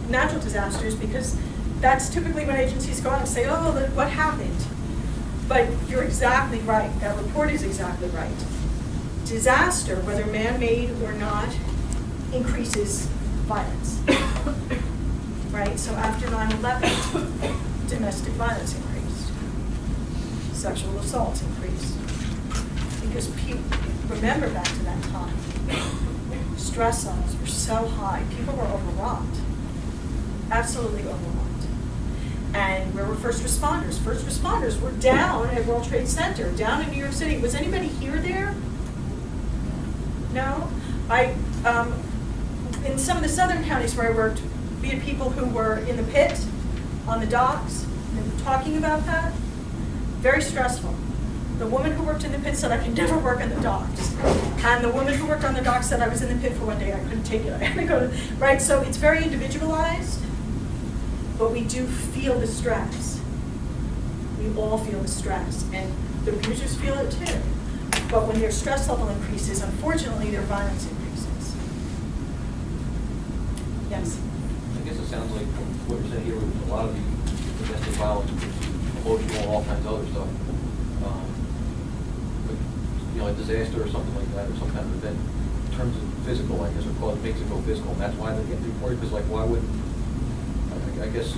natural disasters, because that's typically when agencies go out and say, oh, look, what happened? But you're exactly right. That report is exactly right. Disaster, whether man-made or not, increases violence. Right? So after 9/11, domestic violence increased. Sexual assaults increased. Because people, remember back to that time, stress levels were so high, people were overwrought. Absolutely overwhelmed. And where were first responders? First responders were down at World Trade Center, down in New York City. Was anybody here there? No? In some of the southern counties where I worked, we had people who were in the pit, on the docks, and talking about that. Very stressful. The woman who worked in the pit said, I could never work on the docks. And the woman who worked on the docks said, I was in the pit for one day, I couldn't take it. I had to go to, right? So it's very individualized, but we do feel the stress. We all feel the stress, and the abusers feel it too. But when their stress level increases, unfortunately, their violence increases. Yes? I guess it sounds like from what you're saying here, with a lot of the domestic violence, emotional, all kinds of other stuff. But, you know, a disaster or something like that, or some kind of event, in terms of physical, I guess, it makes it go physical, and that's why they get reported, because, like, why would, I guess,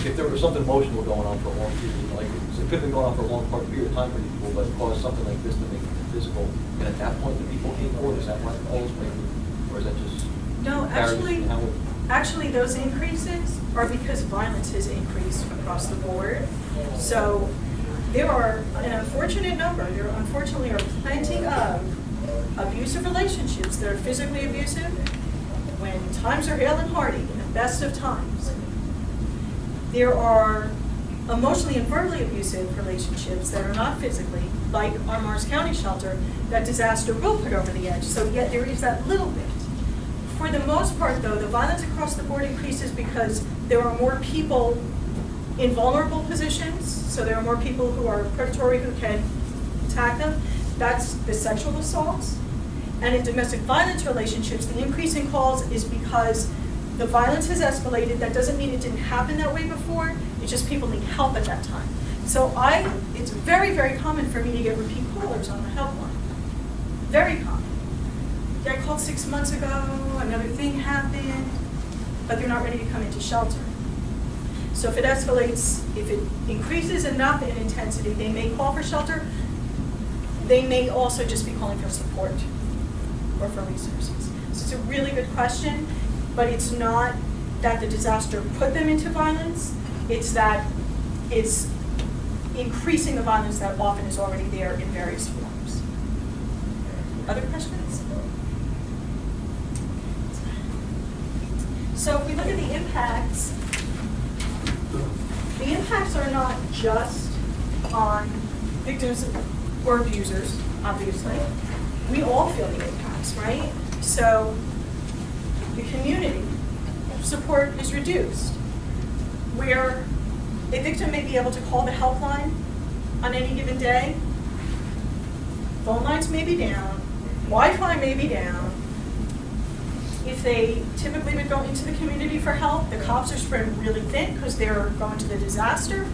if there was something emotional going on for a long period, like, it could have been going on for a long period of time for people, but it caused something like this to make it physical, and at that point, the people came forward, is that why the calls maybe, or is that just? No, actually those increases are because violence has increased across the board. So there are an unfortunate number, there unfortunately are plenty of abusive relationships that are physically abusive when times are hale and hearty, in the best of times. There are emotionally and verbally abusive relationships that are not physically, like our Morris County shelter, that disaster will put over the edge. So yet there is that little bit. For the most part, though, the violence across the board increases because there are more people in vulnerable positions, so there are more people who are predatory who can attack them. That's the sexual assaults. And in domestic violence relationships, the increase in calls is because the violence has escalated. That doesn't mean it didn't happen that way before, it's just people need help at that time. So it's very, very common for me to get repeat callers on the helpline. Very common. I called 6 months ago, another thing happened, but they're not ready to come into shelter. So if it escalates, if it increases enough in intensity, they may call for shelter. They may also just be calling for support or for resources. So it's a really good question, but it's not that the disaster put them into violence, it's that it's increasing the violence that often is already there in various forms. Other questions? So if we look at the impacts are not just on victims or abusers, obviously. We all feel the impacts, right? So the community support is reduced, where a victim may be able to call the helpline on any given day. Phone lines may be down, Wi-Fi may be down. If they typically would go into the community for help, the cops are spread really thin because they're going to the disaster.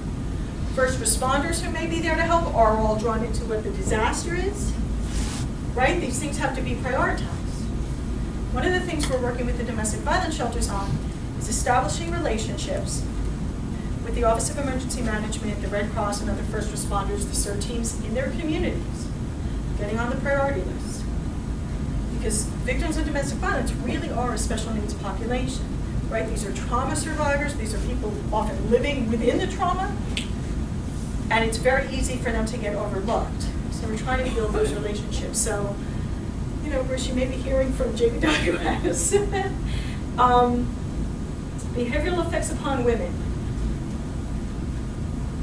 First responders who may be there to help are all drawn into what the disaster is, right? These things have to be prioritized. One of the things we're working with the domestic violence shelters on is establishing relationships with the Office of Emergency Management, the Red Cross, and other first responders, the CERT teams in their communities, getting on the priority list. Because victims of domestic violence really are a special needs population, right? These are trauma survivors. These are people often living within the trauma, and it's very easy for them to get overlooked. So we're trying to build those relationships. So, you know, Bruce, you may be hearing from JBWS. Behavioral effects upon women.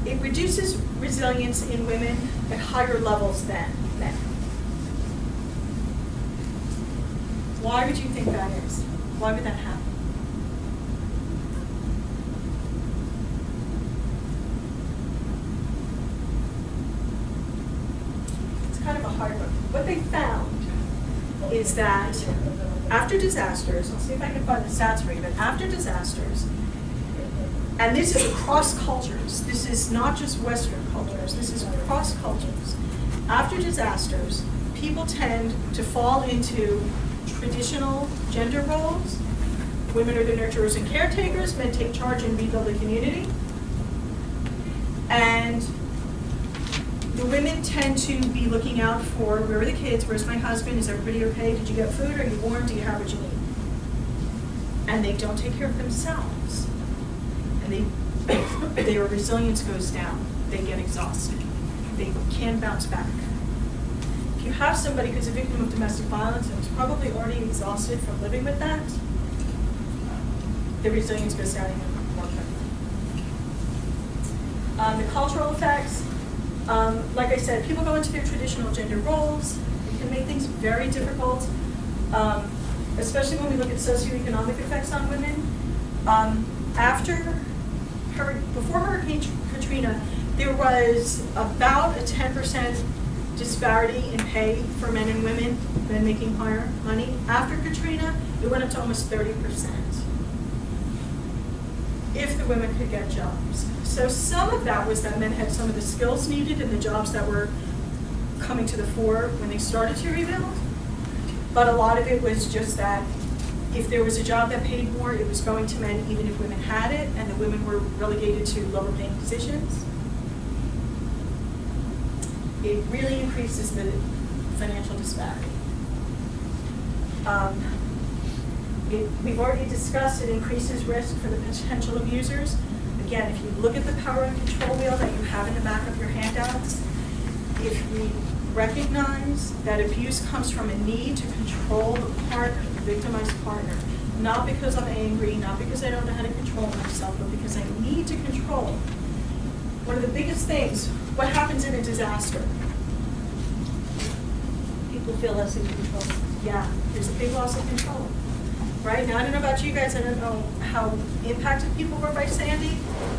It reduces resilience in women at higher levels than men. Why would you think that is? Why would that happen? It's kind of a hard one. What they found is that after disasters, I'll see if I can find the stats for you, but after disasters, and this is across cultures, this is not just Western cultures, this is across cultures. After disasters, people tend to fall into traditional gender roles. Women are the nurturers and caretakers, men take charge and rebuild the community. And the women tend to be looking out for, where are the kids, where's my husband, is everybody okay, did you get food, are you warm, do you have what you need? And they don't take care of themselves. And their resilience goes down, they get exhausted, they can't bounce back. If you have somebody who's a victim of domestic violence and is probably already exhausted from living with that, the resilience goes down even more quickly. The cultural effects, like I said, people go into their traditional gender roles. It can make things very difficult, especially when we look at socioeconomic effects on women. Before Hurricane Katrina, there was about a 10% disparity in pay for men and women, men making higher money. After Katrina, it went up to almost 30%. If the women could get jobs. So some of that was that men had some of the skills needed in the jobs that were coming to the fore when they started to rebuild. But a lot of it was just that if there was a job that paid more, it was going to men even if women had it, and the women were relegated to lower paying positions. It really increases the financial disparity. We've already discussed it increases risk for the potential abusers. Again, if you look at the power and control wheel that you have in the back of your handouts, if we recognize that abuse comes from a need to control the partner, the victimized partner, not because I'm angry, not because I don't know how to control myself, but because I need to control. One of the biggest things, what happens in a disaster? People feel less in control. Yeah, there's a big loss of control. Right? Now, I don't know about you guys, I don't know how impacted people were by Sandy,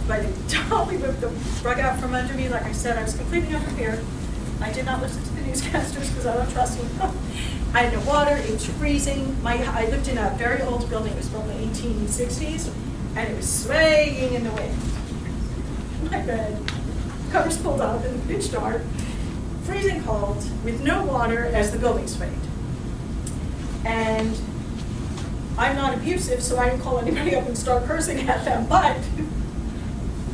but it totally ripped the rug out from under me. Like I said, I was completely unprepared. I did not listen to the newscasters because I don't trust them. I had no water, it was freezing. I lived in a very old building, it was built in the 1860s, and it was swaying in the wind. My bed, covers pulled up in the pitch dark, freezing cold, with no water as the building swayed. And I'm not abusive, so I didn't call anybody up and start cursing at them, but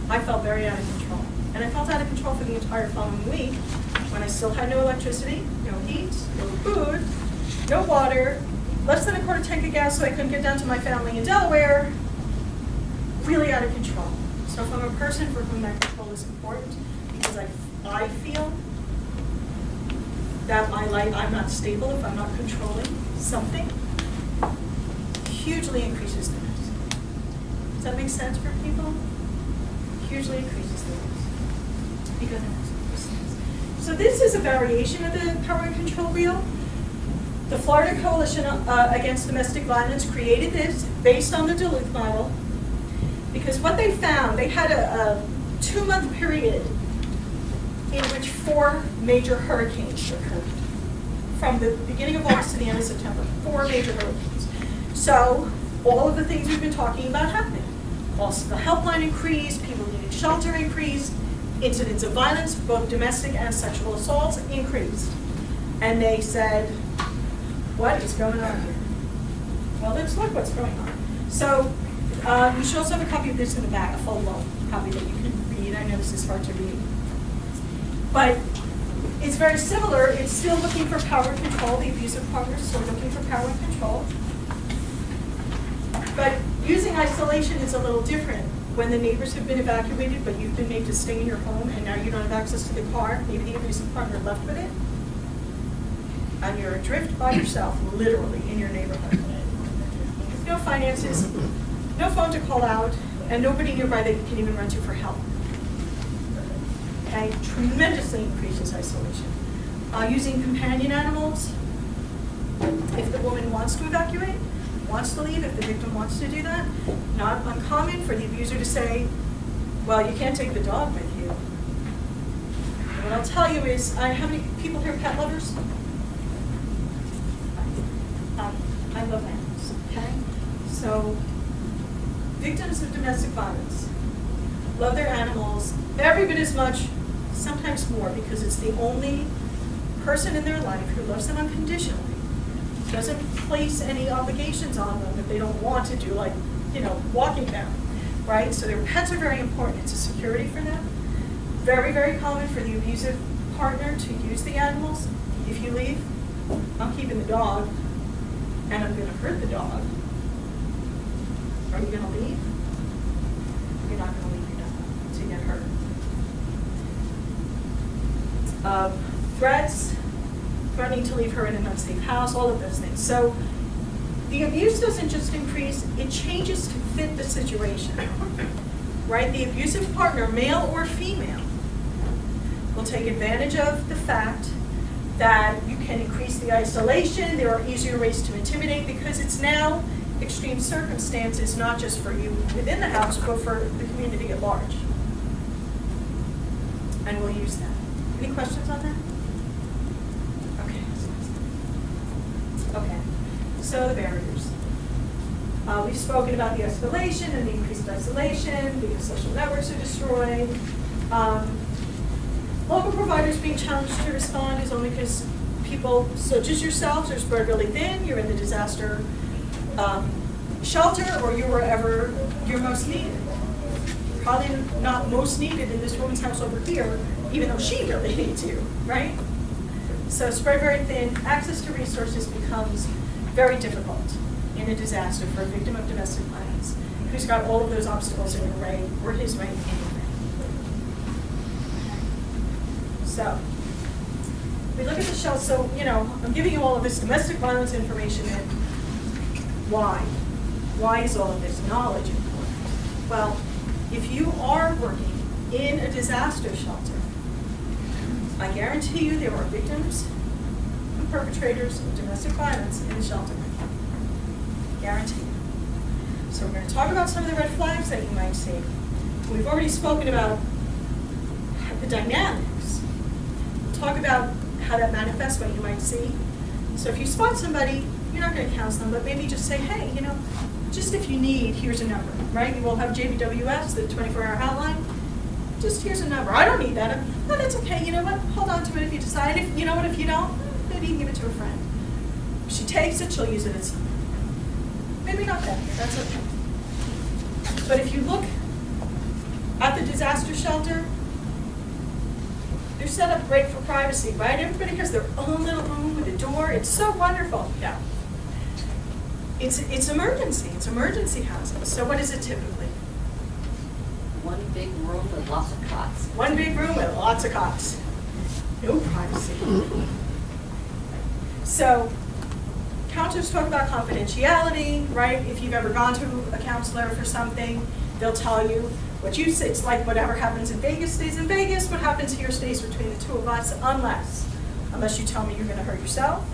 I felt very out of control. And I felt out of control for the entire following week when I still had no electricity, no heat, no food, no water, less than a quarter tank of gas so I couldn't get down to my family in Delaware, really out of control. So if I'm a person for whom that control is important, because I feel that my life, I'm not stable if I'm not controlling something, hugely increases the risk. Does that make sense for people? Hugely increases the risk. Because it has. So this is a variation of the power and control wheel. The Florida Coalition Against Domestic Violence created this based on the Duluth model, because what they found, they had a 2-month period in which 4 major hurricanes occurred. From the beginning of August to the end of September, 4 major hurricanes. So all of the things we've been talking about happened. Also, the helpline increased, people needed shelter increased, incidents of violence, both domestic and sexual assaults, increased. And they said, what is going on here? Well, let's look what's going on. So we should also have a copy of this in the back, a full copy that you can read. I know this is hard to read. But it's very similar. It's still looking for power and control. The abusive partner is still looking for power and control. But using isolation is a little different. When the neighbors have been evacuated, but you've been made to stay in your home, and now you don't have access to the car, maybe the abusive partner left with it, and you're adrift by yourself, literally, in your neighborhood. With no finances, no phone to call out, and nobody nearby that you can even run to for help. Okay, tremendously increases isolation. Using companion animals, if the woman wants to evacuate, wants to leave, if the victim wants to do that, not uncommon for the abuser to say, well, you can't take the dog with you. And what I'll tell you is, how many people here are pet lovers? I love animals, okay? So, victims of domestic violence love their animals every bit as much, sometimes more, because it's the only person in their life who loves them unconditionally, doesn't place any obligations on them that they don't want to do, like, walking them, right? So their pets are very important. It's a security for them. Very, very common for the abusive partner to use the animals. If you leave, I'm keeping the dog, and I'm going to hurt the dog. Are you going to leave? You're not going to leave your dog to get hurt. Threats, threatening to leave her in an unsafe house, all of those things. So the abuse doesn't just increase, it changes to fit the situation, right? The abusive partner, male or female, will take advantage of the fact that you can increase the isolation, there are easier ways to intimidate because it's now extreme circumstances, not just for you within the house, but for the community at large. And we'll use that. Any questions on that? Okay, so the barriers. We've spoken about the escalation and the increased isolation because social networks are destroyed. Local providers being challenged to respond is only because people such as yourselves are spread really thin, you're in the disaster shelter, or you're wherever you're most needed. Probably not most needed in this woman's house over here, even though she really needs you, right? So spread very thin, access to resources becomes very difficult in a disaster for a victim of domestic violence who's got all of those obstacles in her way or his way anyway. So we look at the shelter. So, I'm giving you all of this domestic violence information and why? Why is all of this knowledge important? Well, if you are working in a disaster shelter, I guarantee you there are victims and perpetrators of domestic violence in the shelter. Guarantee. So we're going to talk about some of the red flags that you might see. We've already spoken about the dynamics. We'll talk about how that manifests, what you might see. So if you spot somebody, you're not going to counsel them, but maybe just say, hey, just if you need, here's a number, right? You will have JBWS, the 24-hour hotline. Just here's a number. I don't need that. No, that's okay. You know what? Hold on to it if you decide. If you don't, maybe you can give it to a friend. If she takes it, she'll use it at some point. Maybe not then. That's okay. But if you look at the disaster shelter, they're set up great for privacy, right? Everybody has their own little room with a door. It's so wonderful. Yeah. It's emergency. It's emergency housing. So what is it typically? One big room with lots of cots. One big room with lots of cots. No privacy. So, counselors talk about confidentiality, right? If you've ever gone to a counselor for something, they'll tell you what you say. It's like whatever happens in Vegas stays in Vegas. What happens here stays between the two of us, unless you tell me you're going to hurt yourself,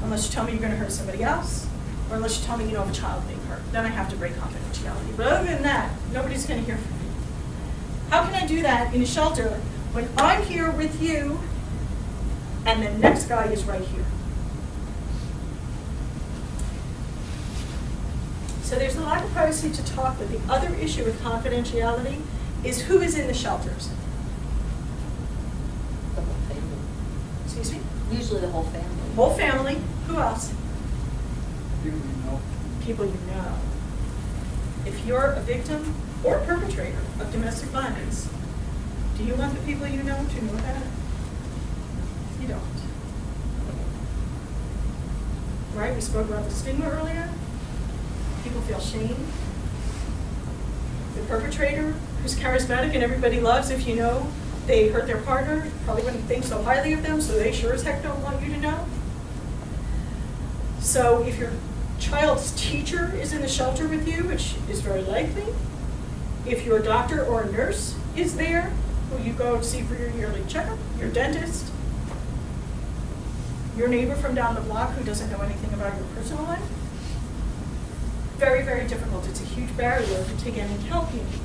unless you tell me you're going to hurt somebody else, or unless you tell me you know of a child being hurt. Then I have to break confidentiality. But other than that, nobody's going to hear from me. How can I do that in a shelter when I'm here with you and the next guy is right here? So there's a lack of privacy to talk, but the other issue with confidentiality is who is in the shelters. The whole family. Excuse me? Usually the whole family. Whole family. Who else? People you know. People you know. If you're a victim or perpetrator of domestic violence, do you want the people you know to know that? You don't. Right? We spoke about the stigma earlier. People feel shame. The perpetrator, who's charismatic and everybody loves, if you know they hurt their partner, probably wouldn't think so highly of them, so they sure as heck don't want you to know. So if your child's teacher is in the shelter with you, which is very likely, if your doctor or a nurse is there, who you go to see for your yearly checkup, your dentist, your neighbor from down the block who doesn't know anything about your personal life, very, very difficult. It's a huge barrier to getting help you need.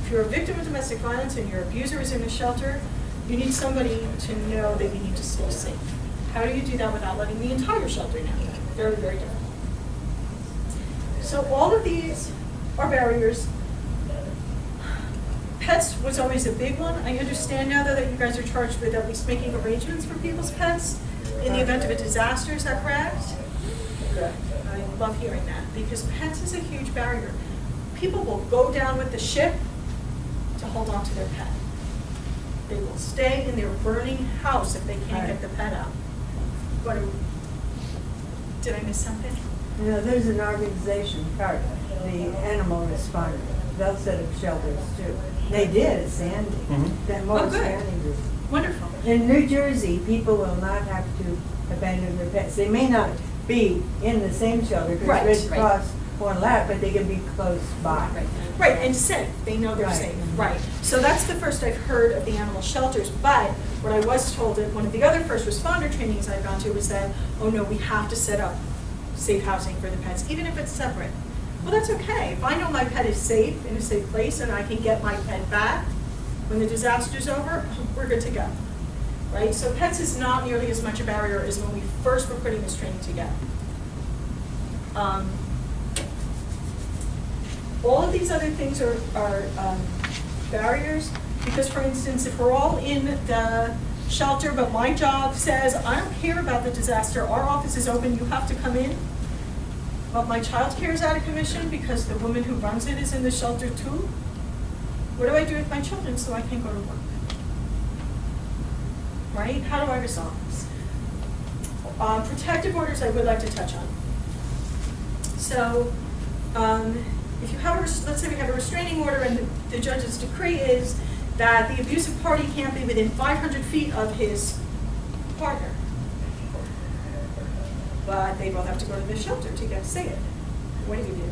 If you're a victim of domestic violence and your abuser is in a shelter, you need somebody to know that you need to stay safe. How do you do that without letting the entire shelter know? Very, very difficult. So all of these are barriers. Pets was always a big one. I understand now though that you guys are charged with at least making arrangements for people's pets in the event of a disaster, is that correct? Good. I love hearing that because pets is a huge barrier. People will go down with the ship to hold on to their pet. They will stay in their burning house if they can't get the pet out. Did I miss something? You know, there's an organization, CART, the Animal Responder. They'll set up shelters too. They did at Sandy, that Oh, Morris good. County group. Wonderful. In New Jersey, people will not have to abandon their pets. They may not be in the same shelter Right, because Red right. Cross won't allow it, but they can be close by. Right, and safe, they know they're Right. safe, right. So that's the first I've heard of the animal shelters, but what I was told at one of the other first responder trainings I've gone to was that, oh no, we have to set up safe housing for the pets, even if it's separate. Well, that's okay. If I know my pet is safe, in a safe place, and I can get my pet back when the disaster's over, we're good to go, right? So pets is not nearly as much a barrier as when we first were putting this training together. All of these other things are barriers, because for instance, if we're all in the shelter, but my job says, I don't care about the disaster, our office is open, you have to come in, but my child care is out of commission because the woman who runs it is in the shelter too, what do I do with my children so I can go to work? Right? How do I resolve this? Protective orders I would like to touch on. So, if you have, let's say we have a restraining order and the judge's decree is that the abusive party can't be within 500 feet of his partner. But they both have to go to the shelter to get to see it. What do you do?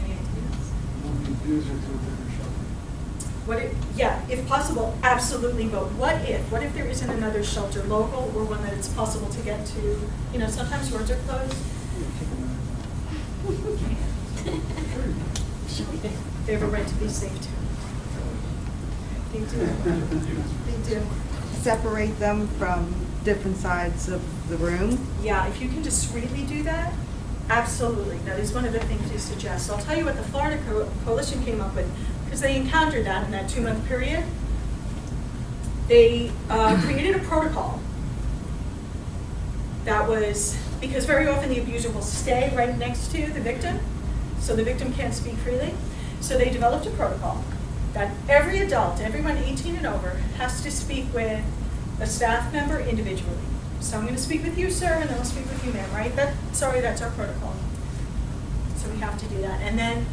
Any ideas? Move the abuser to a different shelter. What if, yeah, if possible, absolutely, but what if there isn't another shelter local or one that it's possible to get to? You know, sometimes roads are closed. They have a right to be safe too. They do. They do. Separate them from different sides of the room? Yeah, if you can discreetly do that, absolutely. That is one of the things we suggest. I'll tell you what the Florida Coalition came up with, because they encountered that in that 2-month period. They created a protocol that was, because very often the abuser will stay right next to the victim, so the victim can't speak freely. So they developed a protocol that every adult, everyone 18 and over, has to speak with a staff member individually. So I'm going to speak with you, sir, and then I'll speak with you, ma'am, right? Sorry, that's our protocol. So we have to do that. And then,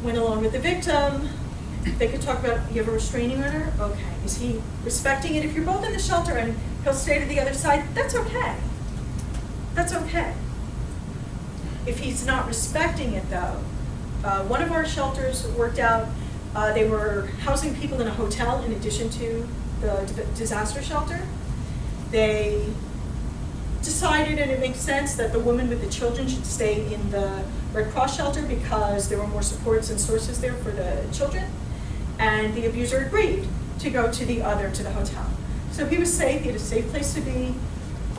went along with the victim, they could talk about, you have a restraining order? Okay. Is he respecting it? If you're both in the shelter and he'll stay to the other side, that's okay. That's okay. If he's not respecting it, though, one of our shelters worked out, they were housing people in a hotel in addition to the disaster shelter. They decided, and it makes sense, that the woman with the children should stay in the Red Cross shelter because there were more supports and sources there for the children. And the abuser agreed to go to the hotel. So he was safe, he had a safe place to be,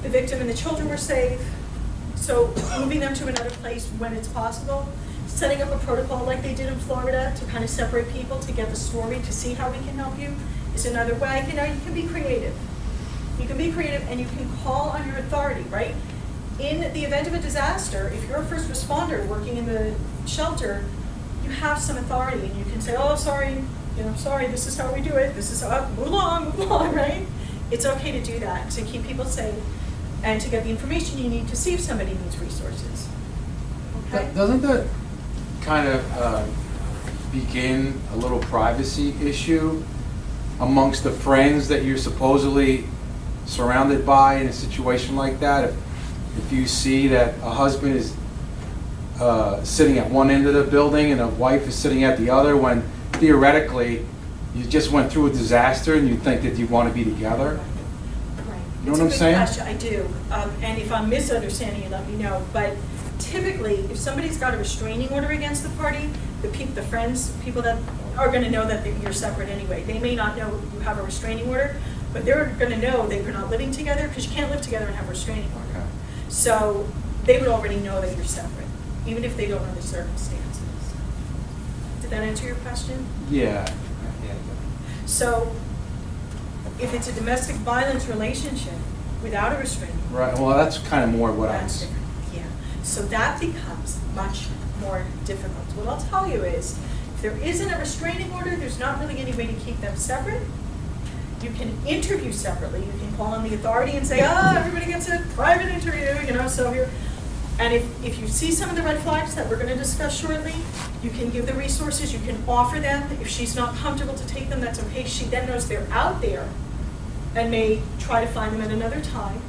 the victim and the children were safe. So moving them to another place when it's possible, setting up a protocol like they did in Florida to kind of separate people to get the story, to see how we can help you, is another way. You know, you can be creative. You can be creative and you can call on your authority, right? In the event of a disaster, if you're a first responder working in the shelter, you have some authority and you can say, oh, sorry, sorry, this is how we do it. This is how, move along, right? It's okay to do that, to keep people safe and to get the information you need to see if somebody needs resources. Okay? Doesn't that kind of begin a little privacy issue amongst the friends that you're supposedly surrounded by in a situation like that? If you see that a husband is sitting at one end of the building and a wife is sitting at the other, when theoretically you just went through a disaster and you think that you want to be together? Right. You know what I'm saying? It's a good question. I do. And if I'm misunderstanding you, let me know. But typically, if somebody's got a restraining order against the party, the friends, people that are going to know that you're separate anyway. They may not know you have a restraining order, but they're going to know that you're not living together because you can't live together and have a restraining order. Okay. So they would already know that you're separate, even if they don't know the circumstances. Did that answer your question? Yeah. So if it's a domestic violence relationship without a restraining order, Right, well, that's kind of more what I that's was, different, yeah. So that becomes much more difficult. What I'll tell you is, if there isn't a restraining order, there's not really any way to keep them separate. You can interview separately. You can call on the authority and say, everybody gets a private interview, so here. And if you see some of the red flags that we're going to discuss shortly, you can give the resources, you can offer them. If she's not comfortable to take them, that's okay. She then knows they're out there and may try to find them at another time.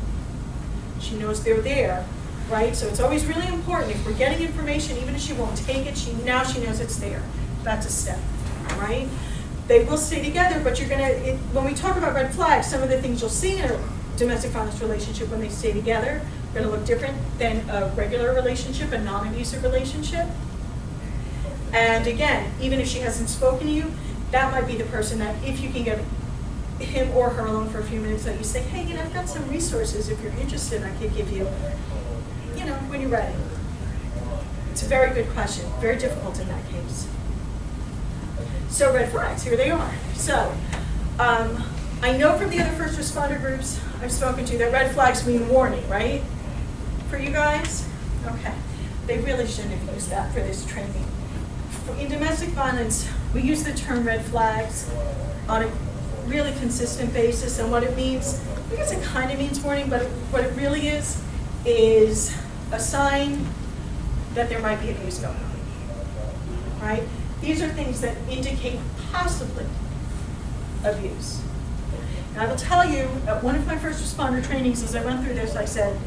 She knows they're there, right? So it's always really important, if we're getting information, even if she won't take it, now she knows it's there. That's a step, right? They will stay together, but you're gonna, when we talk about red flags, some of the things you'll see in a domestic violence relationship when they stay together are gonna look different than a regular relationship, a non-abusive relationship. And again, even if she hasn't spoken to you, that might be the person that, if you can get him or her alone for a few minutes, that you say, hey, I've got some resources, if you're interested, I could give you, when you're ready. It's a very good question, very difficult in that case. So red flags, here they are. So I know from the other first responder groups I've spoken to that red flags mean warning, right? For you guys? Okay. They really shouldn't have used that for this training. In domestic violence, we use the term red flags on a really consistent basis, and what it means, I guess it kind of means warning, but what it really is a sign that there might be abuse going on, right? These are things that indicate possibly abuse. And I will tell you, at one of my first responder trainings, as I went through this, I said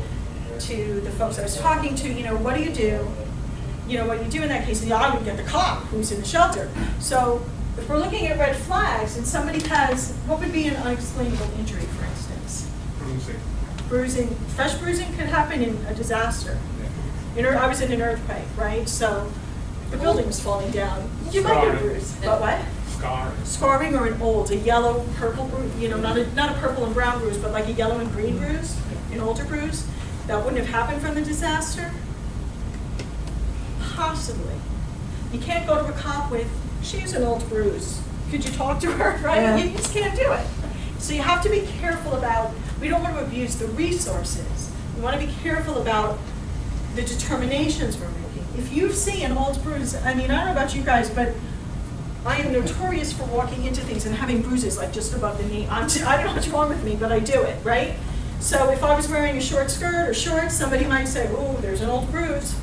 to the folks I was talking to, what do you do? What you do in that case is, I would get the cop who's in the shelter. So if we're looking at red flags and somebody has, what would be an unexplainable injury, for instance? Bruising. Fresh bruising could happen in a disaster. I was in an earthquake, right? So the building was falling down. You might get a bruise. But what? Scarring or a yellow, purple bruise, not a purple and brown bruise, but like a yellow and green bruise, an older bruise. That wouldn't have happened from the disaster? Possibly. You can't go to a cop with, she's an old bruise. Could you talk to her, right? Yeah. You just can't do it. So you have to be careful about, we don't want to abuse the resources. We want to be careful about the determinations we're making. If you see an old bruise, I don't know about you guys, but I am notorious for walking into things and having bruises like just above the knee. I don't know what's wrong with me, but I do it, right? So if I was wearing a short skirt or shorts, somebody might say, oh, there's an old bruise.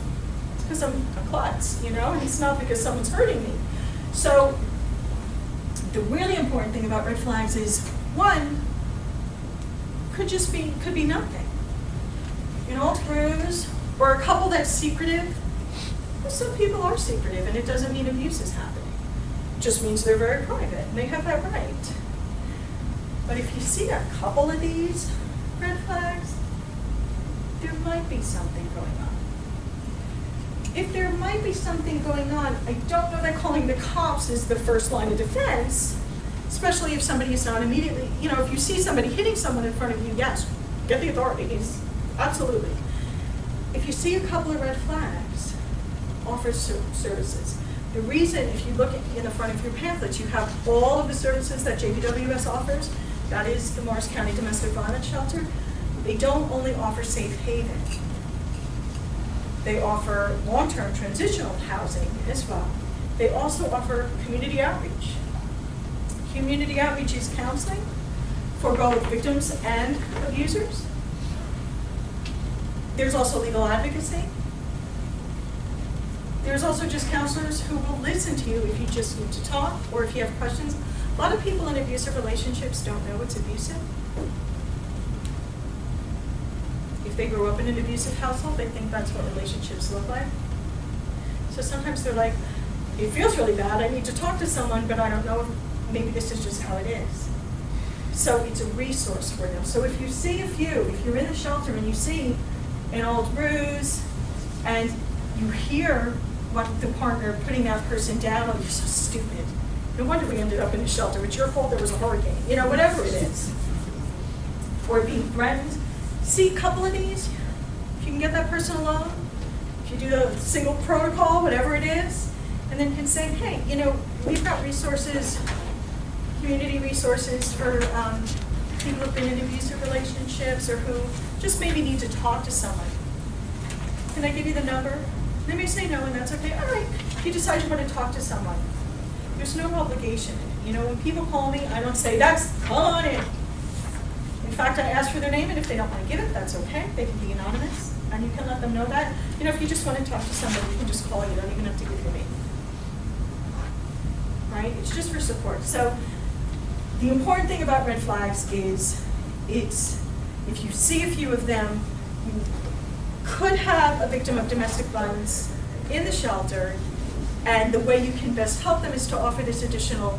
It's because I'm a klutz, and it's not because someone's hurting me. So the really important thing about red flags is, one, could be nothing. An old bruise, or a couple that's secretive. Well, some people are secretive, and it doesn't mean abuse is happening. It just means they're very private, and they have that right. But if you see a couple of these red flags, there might be something going on. If there might be something going on, I don't know that calling the cops is the first line of defense, especially if somebody is not immediately, if you see somebody hitting someone in front of you, yes, get the authorities, absolutely. If you see a couple of red flags, offer services. The reason, if you look in the front of your pamphlets, you have all of the services that JVWS offers. That is the Morris County Domestic Violence Shelter. They don't only offer safe haven. They offer long-term transitional housing as well. They also offer community outreach. Community outreach is counseling for both victims and abusers. There's also legal advocacy. There's also just counselors who will listen to you if you just need to talk or if you have questions. A lot of people in abusive relationships don't know it's abusive. If they grew up in an abusive household, they think that's what relationships look like. So sometimes they're like, it feels really bad, I need to talk to someone, but I don't know if maybe this is just how it is. So it's a resource for them. So if you see if you're in a shelter and you see an old bruise and you hear what the partner putting that person down, oh, you're so stupid. No wonder we ended up in a shelter. It's your fault there was a hurricane. Whatever it is. Or being threatened. See a couple of these. If you can get that person alone, if you do the single protocol, whatever it is, and then can say, hey, you know, we've got resources, community resources for people who've been in abusive relationships or who just maybe need to talk to someone. Can I give you the number? They may say no, and that's okay. All right, if you decide you want to talk to someone, there's no obligation. You know, when people call me, I don't say, come on in. In fact, I ask for their name, and if they don't want to give it, that's okay. They can be anonymous, and you can let them know that. You know, if you just want to talk to somebody, you can just call. You don't even have to give your name. Right? It's just for support. So the important thing about red flags is if you see a few of them, you could have a victim of domestic violence in the shelter, and the way you can best help them is to offer this additional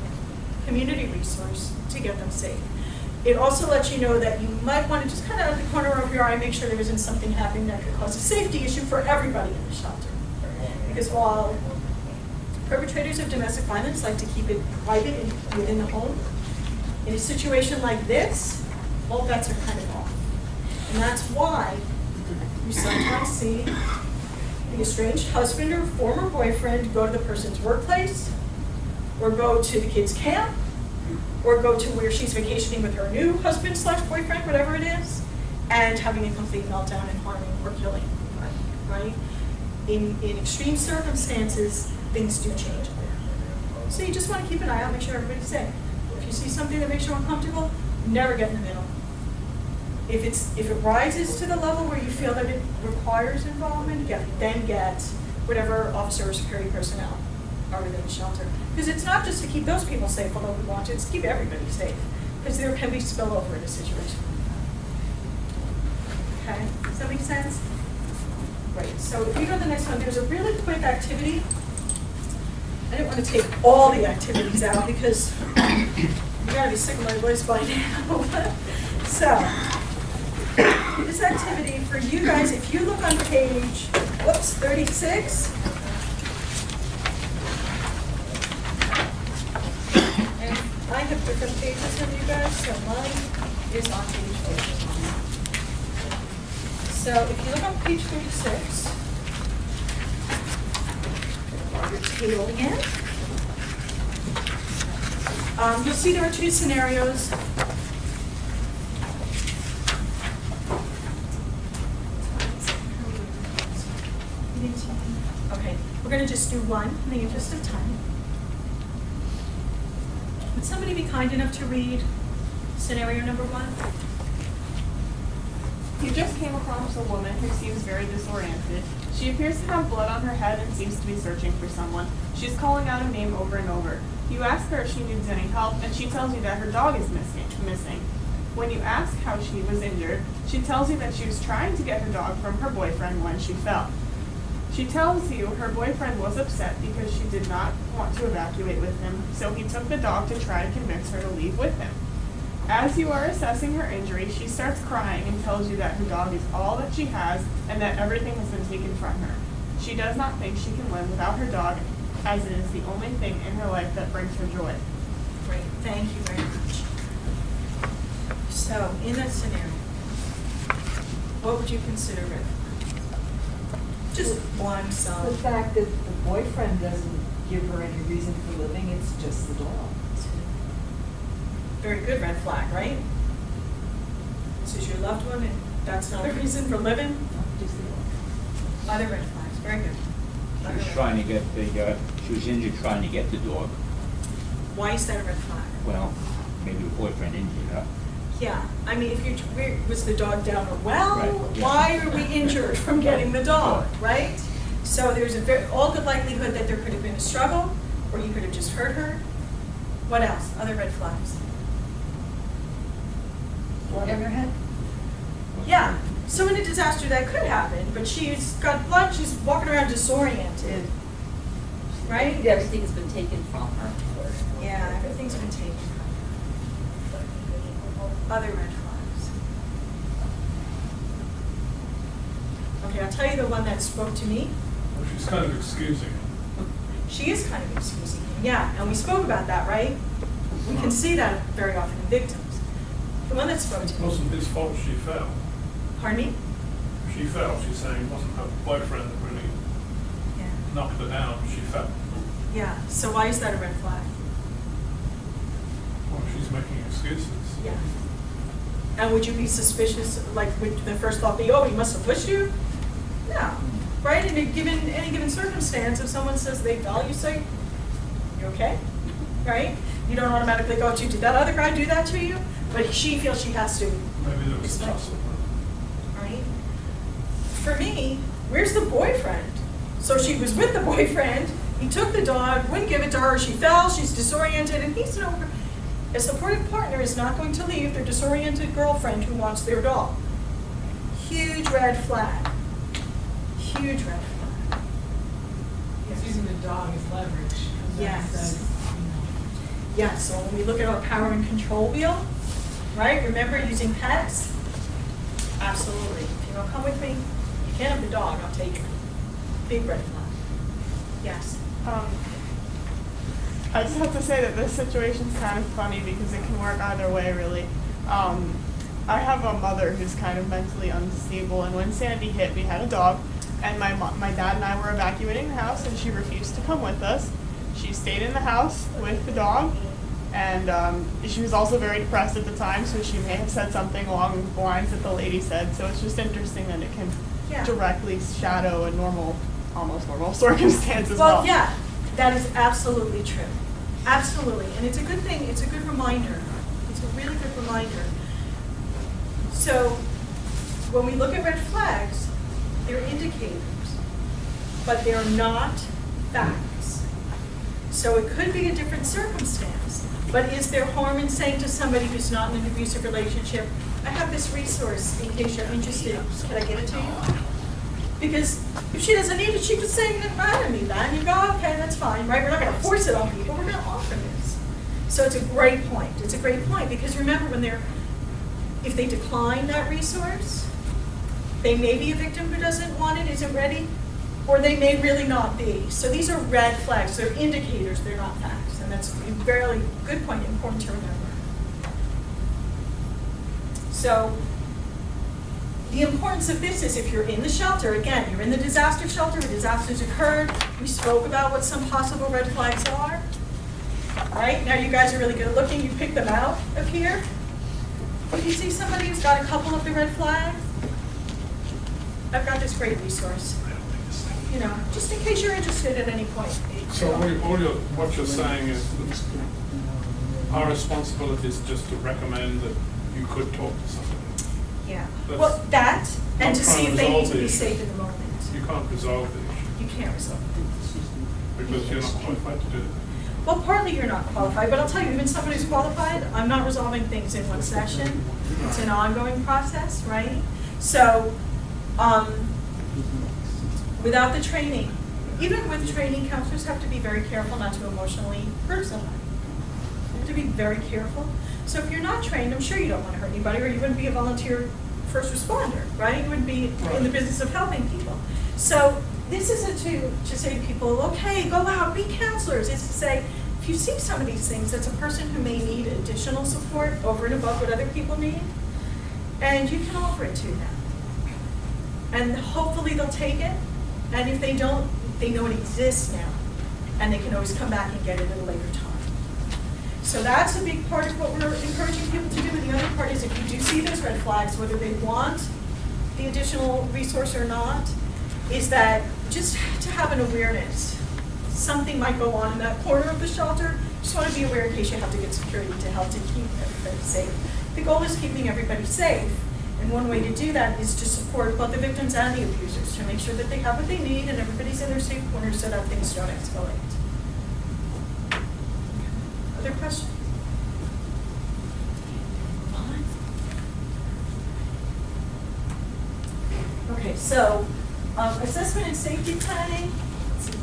community resource to get them safe. It also lets you know that you might want to just kind of out of the corner of your eye make sure there isn't something happening that could cause a safety issue for everybody in the shelter. Because while perpetrators of domestic violence like to keep it private and within the home, in a situation like this, all bets are kind of off. And that's why you sometimes see the estranged husband or former boyfriend go to the person's workplace, or go to the kid's camp, or go to where she's vacationing with her new husband/boyfriend, whatever it is, and having a complete meltdown and harming or killing, right? In extreme circumstances, things do change. So you just want to keep an eye out, make sure everybody's safe. If you see something that makes you uncomfortable, never get in the middle. If it rises to the level where you feel that it requires involvement, then get whatever officer or security personnel are within the shelter. Because it's not just to keep those people safe, although we want to, it's to keep everybody safe. Because there can be spillover in a situation. Okay, does that make sense? Great, so if you go to the next one, there's a really quick activity. I didn't want to take all the activities out because you gotta be sick of my voice by now. So, this activity for you guys, if you look on page, 36. And I have different pages than you guys, so mine is on page 36. So if you look on page 36, your table again, you'll see there are two scenarios. Okay, we're going to just do one in the interest of time. Would somebody be kind enough to read scenario number 1? You just came across a woman who seems very disoriented. She appears to have blood on her head and seems to be searching for someone. She's calling out a name over and over. You ask her if she needs any help, and she tells you that her dog is missing. When you ask how she was injured, she tells you that she was trying to get her dog from her boyfriend when she fell. She tells you her boyfriend was upset because she did not want to evacuate with him, so he took the dog to try to convince her to leave with him. As you are assessing her injury, she starts crying and tells you that her dog is all that she has and that everything has been taken from her. She does not think she can live without her dog, as it is the only thing in her life that brings her joy. Great, thank you very much. So, in that scenario, what would you consider red flag? Just one The song. fact that the boyfriend doesn't give her any reason for living, it's just the dog. Very good red flag, right? This is your loved one, and that's not a reason for living. Just the dog. Other red flags, very good. She was trying to get she was injured trying to get the dog. Why is that a red flag? Well, maybe the boyfriend injured her. Yeah, I mean, if was the dog down a well? Right, yeah. Why are we injured from getting the dog, right? So there's all good likelihood that there could have been a struggle, or you could have just hurt her. What else? Other red flags? Blood on her head? Yeah, so in a disaster that could happen, but she's got blood, she's walking around disoriented, right? Everything's been taken from her. Yeah, everything's been taken from her. Other red flags. Okay, I'll tell you the one that spoke to me. Well, she's kind of excusing it. She is kind of excusing him, yeah, and we spoke about that, right? We can see that very often in victims. The one that spoke It to me, wasn't his fault she fell. pardon me? She she fell, she's saying it wasn't her boyfriend that really Yeah. knocked her down, she fell. Yeah, so why is that a red flag? Well, she's making excuses. Yeah. And would you be suspicious, like, would the first thought be, oh, he must have pushed you? No, right? In any given circumstance, if someone says they fell, you say, you okay? Right? You don't automatically go, did that other guy do that to you? But she feels she has to. Maybe there was explain. tussle. Right? For me, where's the boyfriend? So she was with the boyfriend, he took the dog, wouldn't give it to her, she fell, she's disoriented, and he's no, a supportive partner is not going to leave their disoriented girlfriend who wants their dog. Huge red flag. Huge red flag. It's using the dog as leverage. 'Cause Yes. that's, Yes, so when we look at our power and control wheel, right, remember using pets? Absolutely. If you don't come with me, you can't have the dog, I'll take it. Big red flag. Yes. I just have to say that this situation's kind of funny because it can work either way, really. I have a mother who's kind of mentally unstable, and when Sandy hit, we had a dog, and my dad and I were evacuating the house, and she refused to come with us. She stayed in the house with the dog, and she was also very depressed at the time, so she may have said something along the lines that the lady said. So it's just interesting that it can Yeah. directly shadow a almost normal circumstance as well. Well, yeah, that is absolutely true. Absolutely. And it's a good thing, it's a good reminder. It's a really good reminder. So when we look at red flags, they're indicators, but they're not facts. So it could be a different circumstance, but is there harm in saying to somebody who's not in an abusive relationship, I have this resource in case you're interested, can I give it to you? Because if she doesn't need it, she could say, I don't need that, and you go, okay, that's fine, right? We're not gonna force it on people, we're gonna offer this. So it's a great point, it's a great point, because remember if they decline that resource, they may be a victim who doesn't want it, isn't ready, or they may really not be. So these are red flags, they're indicators, they're not facts, and that's a very good point, important to remember. So the importance of this is if you're in the shelter, again, you're in the disaster shelter, a disaster's occurred, we spoke about what some possible red flags are. Right, now you guys are really good at looking, you pick them out of here. If you see somebody who's got a couple of the red flags, I've got this great resource. You know, just in case you're interested at any point. So what you're saying is that our responsibility is just to recommend that you could talk to somebody. Yeah, That's well, that, and not to see trying if to they need resolve to the be issue. safe in the moment. You can't resolve the issue You can't resolve it. because you're not qualified to do it. Well, partly you're not qualified, but I'll tell you, even somebody who's qualified, I'm not resolving things in one session. It's an ongoing process, right? So, without the training, even with training, counselors have to be very careful not to emotionally hurt somebody. You have to be very careful. So if you're not trained, I'm sure you don't want to hurt anybody, or you wouldn't be a volunteer first responder, right? You wouldn't be in the business of helping people. So this isn't to say to people, okay, go out, be counselors. It's to say, if you see some of these things, that's a person who may need additional support over and above what other people need, and you can offer it to them. And hopefully they'll take it, and if they don't, they know it exists now, and they can always come back and get it at a later time. So that's a big part of what we're encouraging people to do, and the other part is if you do see those red flags, whether they want the additional resource or not, is that just to have an awareness. Something might go on in that corner of the shelter, just want to be aware in case you have to get security to help to keep everybody safe. The goal is keeping everybody safe, and one way to do that is to support both the victims and the abusers, to make sure that they have what they need and everybody's in their safe corner so that things don't escalate. Other questions? Okay, so assessment and safety planning. Let's see.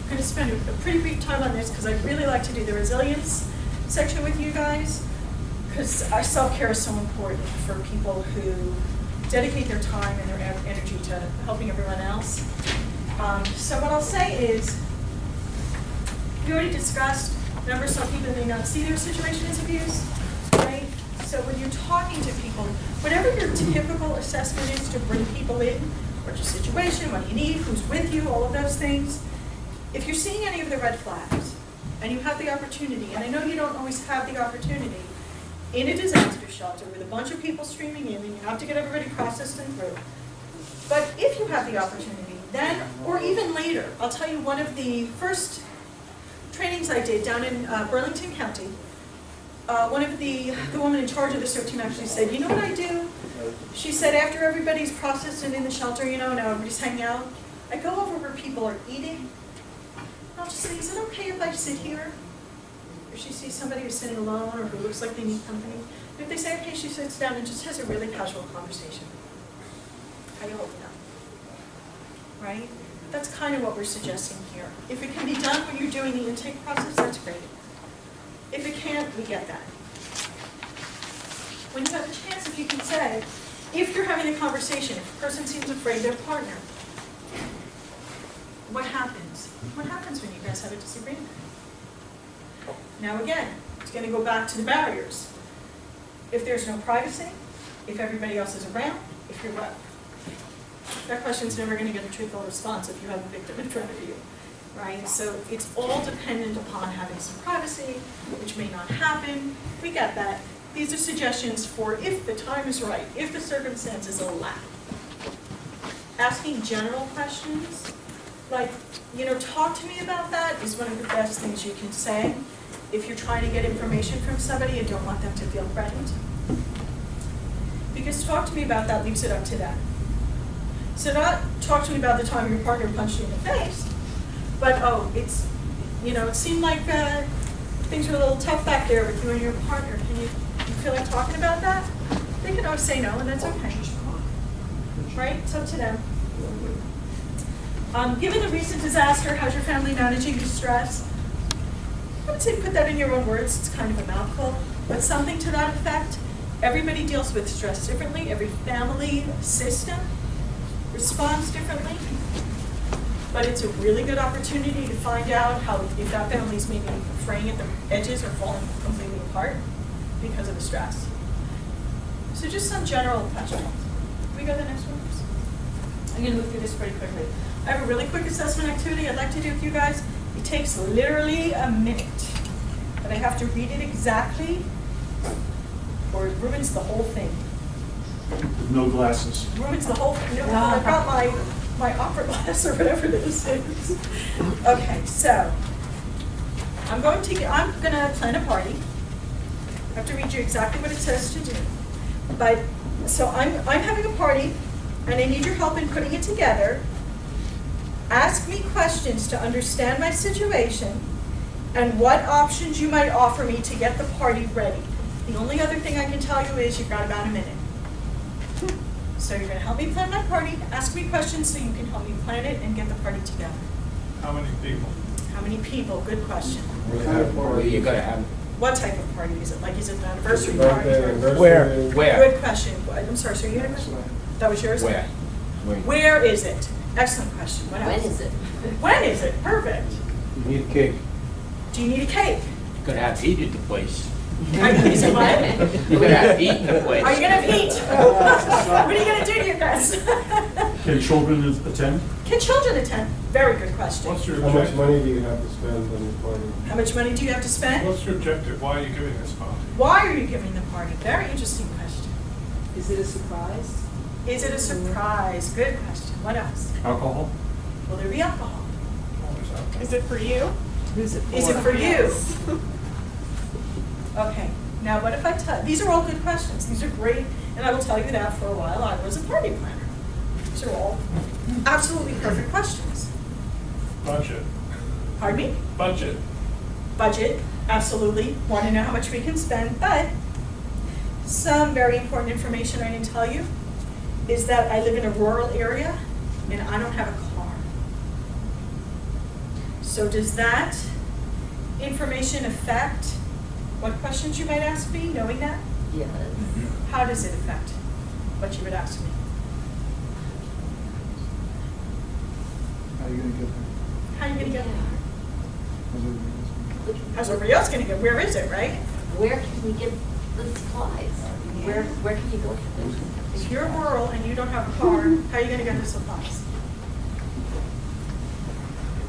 I'm going to spend a pretty brief time on this because I'd really like to do the resilience section with you guys, because our self-care is so important for people who dedicate their time and their energy to helping everyone else. So what I'll say is, we already discussed, remember, some people may not see their situation as abuse, right? So when you're talking to people, whatever your typical assessment is to bring people in, what's your situation, what do you need, who's with you, all of those things, if you're seeing any of the red flags, and you have the opportunity, and I know you don't always have the opportunity, in a disaster shelter with a bunch of people streaming in, and you have to get everybody processed and through. But if you have the opportunity, then, or even later, I'll tell you one of the first trainings I did down in Burlington County, one of the woman in charge of the SOAP team actually said, you know what I do? She said, after everybody's processed and in the shelter, you know, now everybody's hanging out, I go over where people are eating. I'll just say, is it okay if I sit here? If she sees somebody who's sitting alone or who looks like they need company, if they say, okay, she sits down and just has a really casual conversation. How you holding up? Right? That's kind of what we're suggesting here. If it can be done when you're doing the intake process, that's great. If it can't, we get that. When you have a chance, if you can say, if you're having a conversation, if a person seems afraid of their partner, what happens? What happens when you guys have a disagreement? Now again, it's going to go back to the barriers. If there's no privacy, if everybody else is around, if you're what? That question's never going to get a truthful response if you have a victim in front of you, right? So it's all dependent upon having some privacy, which may not happen. We get that. These are suggestions for if the time is right, if the circumstances allow. Asking general questions, like, you know, talk to me about that is one of the best things you can say if you're trying to get information from somebody and don't want them to feel threatened. Because talk to me about that leaves it up to them. So not talk to me about the time your partner punched you in the face, but oh, it's, you know, it seemed like things were a little tough back there with you and your partner. Can you feel like talking about that? They can always say no, and that's okay. Right? It's up to them. Given the recent disaster, how's your family managing your stress? I would say put that in your own words. It's kind of a mouthful, but something to that effect. Everybody deals with stress differently. Every family system responds differently. But it's a really good opportunity to find out how, if that family's maybe fraying at the edges or falling completely apart because of the stress. So just some general questions. Can we go to the next one, please? I'm going to move through this pretty quickly. I have a really quick assessment activity I'd like to do with you guys. It takes literally a minute, but I have to read it exactly or it ruins the whole thing. With no glasses. Ruins the whole thing. No, I've got my opera glass or whatever this is. Okay, so I'm gonna plan a party. I have to read you exactly what it says to do. But so I'm having a party, and I need your help in putting it together. Ask me questions to understand my situation and what options you might offer me to get the party ready. The only other thing I can tell you is you've got about a minute. So you're going to help me plan my party, ask me questions so you can help me plan it and get the party together. How many people? How many people? Good question. What kind of party you gotta have? What type of party is it? Like, is it an anniversary party? Where? Good question. I'm sorry, so you had a question? That was yours? Where? Where is it? Excellent question. What else? When is it? When is it? Perfect. You need a cake. Do you need a cake? You gotta have heat at the place. Is it what? You gotta have heat in the place. Are you going to have heat? What are you going to do to your guests? Can children attend? Can children attend? Very good question. What's your How much objective? money do you have to spend on your party? How much money do you have to spend? What's your objective? Why are you giving this party? Why are you giving the party? Very interesting question. Is it a surprise? Is it a surprise? Good question. What else? Alcohol? Will there be alcohol? Always alcohol. Is it for you? Who's it for? Is it for you? Okay. Now, what if I tell, these are all good questions. These are great, and I will tell you that for a while I was a party planner. These are all absolutely perfect questions. Budget. Pardon me? Budget. Budget, absolutely. Want to know how much we can spend, but some very important information I didn't tell you is that I live in a rural area and I don't have a car. So does that information affect what questions you might ask me, knowing that? Yes. How does it affect what you would ask me? How are you gonna get there? How are you going to get there? How's everybody else gonna get How's everybody else going to get? Where is it, right? Where can we get the supplies. Where can you go for those? If you're rural and you don't have a car, how are you gonna get the supplies?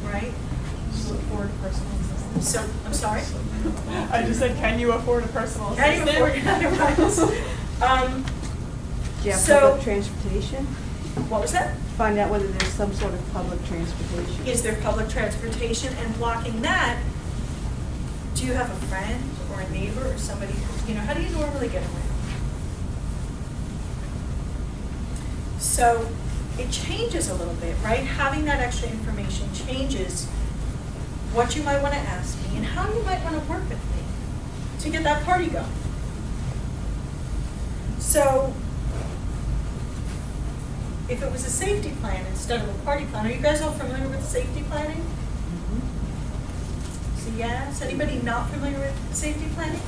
Right? You afford a personal assistant. So, I'm sorry? I just said, can you afford a personal How do you assistant? afford Do you have So- public transportation? what was that? Find out whether there's some sort of public transportation. Is there public transportation? And blocking that, do you have a friend or a neighbor or somebody, who, how do you normally get around? So it changes a little bit, right? Having that extra information changes what you might want to ask me and how you might want to work with me to get that party going. So if it was a safety plan instead of a party plan, are you guys all familiar with safety planning? So yes, anybody not familiar with safety planning?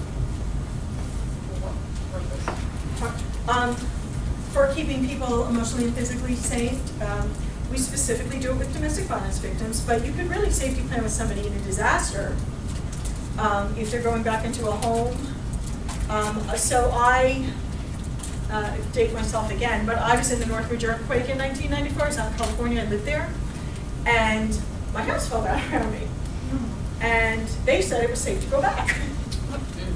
For keeping people emotionally and physically safe, we specifically do it with domestic violence victims, but you could really safety plan with somebody in a disaster if they're going back into a home. So I date myself again, but I was in the Northridge earthquake in 1994. I was out in California. I lived there, and my house fell down around me. And they said it was safe to go back.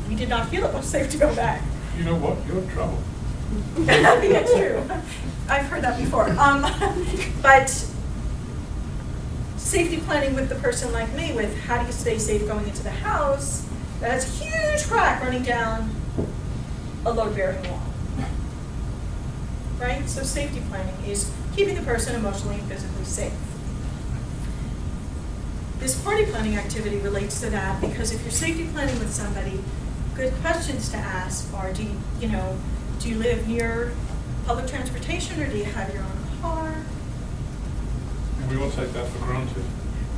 We did not feel it was safe to go back. You know what? You're in trouble. Yeah, true. I've heard that before. But safety planning with the person like me, with how do you stay safe going into the house that has a huge crack running down a load-bearing wall. Right? So safety planning is keeping the person emotionally and physically safe. This party planning activity relates to that because if you're safety planning with somebody, good questions to ask are, do you live near public transportation or do you have your own car? And we all take that for granted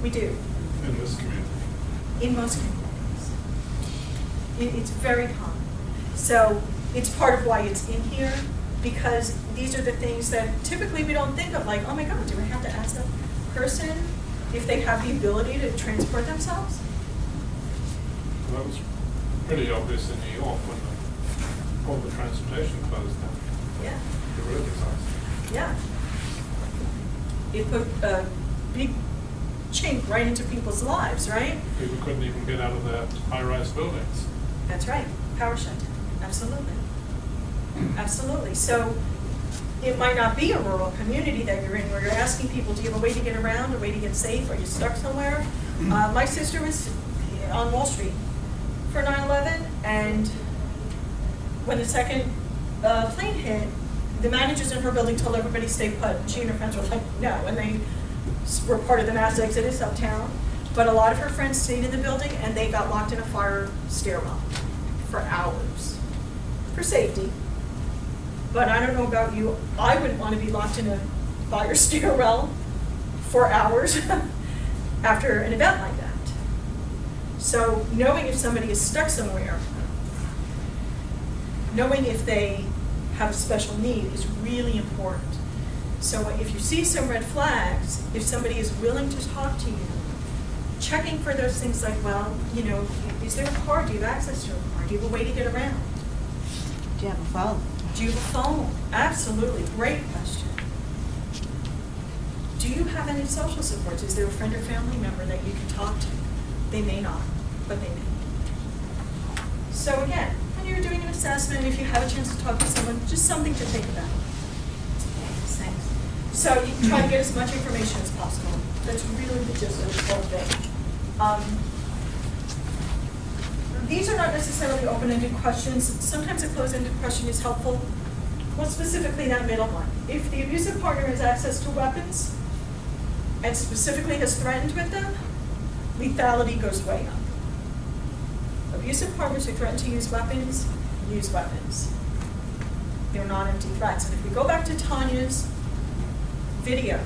We do, in this community. in most communities. It's very common. So it's part of why it's in here, because these are the things that typically we don't think of, like, oh my God, do I have to ask the person if they have the ability to transport themselves? Well, that was pretty obvious in New York when all the transportation closed down. Yeah. The real disaster. Yeah. It put a big chink right into people's lives, right? People couldn't even get out of their high-rise buildings. That's right, power shut. Absolutely. Absolutely. So it might not be a rural community that you're in where you're asking people, do you have a way to get around, a way to get safe? Are you stuck somewhere? My sister was on Wall Street for 9/11, and when the second plane hit, the managers in her building told everybody stay put. She and her friends were like, no, and they were part of the mass exodus uptown. But a lot of her friends stayed in the building, and they got locked in a fire stairwell for hours for safety. But I don't know about you, I wouldn't want to be locked in a fire stairwell for hours after an event like that. So knowing if somebody is stuck somewhere, knowing if they have a special need is really important. So if you see some red flags, if somebody is willing to talk to you, checking for those things like, well, is there a car? Do you have access to a car? Do you have a way to get around? Do you have a phone? Do you have a phone? Absolutely, great question. Do you have any social supports? Is there a friend or family member that you can talk to? They may not, but they may. So again, when you're doing an assessment, if you have a chance to talk to someone, just something to think about. Thanks. So you can try to get as much information as possible. That's really the gist of the whole thing. These are not necessarily open-ended questions. Sometimes a closed-ended question is helpful. Well, specifically that middle one. If the abusive partner has access to weapons and specifically has threatened with them, lethality goes way up. Abusive partners who threaten to use weapons. They're not empty threats. And if we go back to Tanya's video,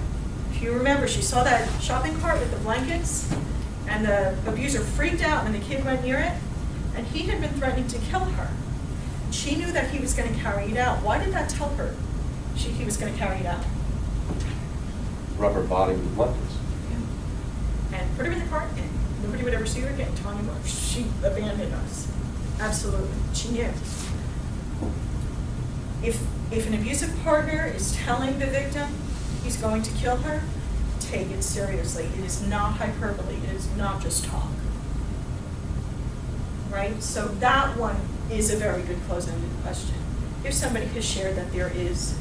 if you remember, she saw that shopping cart with the blankets, and the abuser freaked out when the kid went near it, and he had been threatening to kill her. She knew that he was going to carry it out. Why did that tell her he was going to carry it out? Rubber body with weapons. And put her in the cart, and nobody would ever see her again. Tanya, she abandoned us. Absolutely, she knew. If an abusive partner is telling the victim he's going to kill her, take it seriously. It is not hyperbole, it is not just talk. Right? So that one is a very good close-ended question. If somebody has shared that there is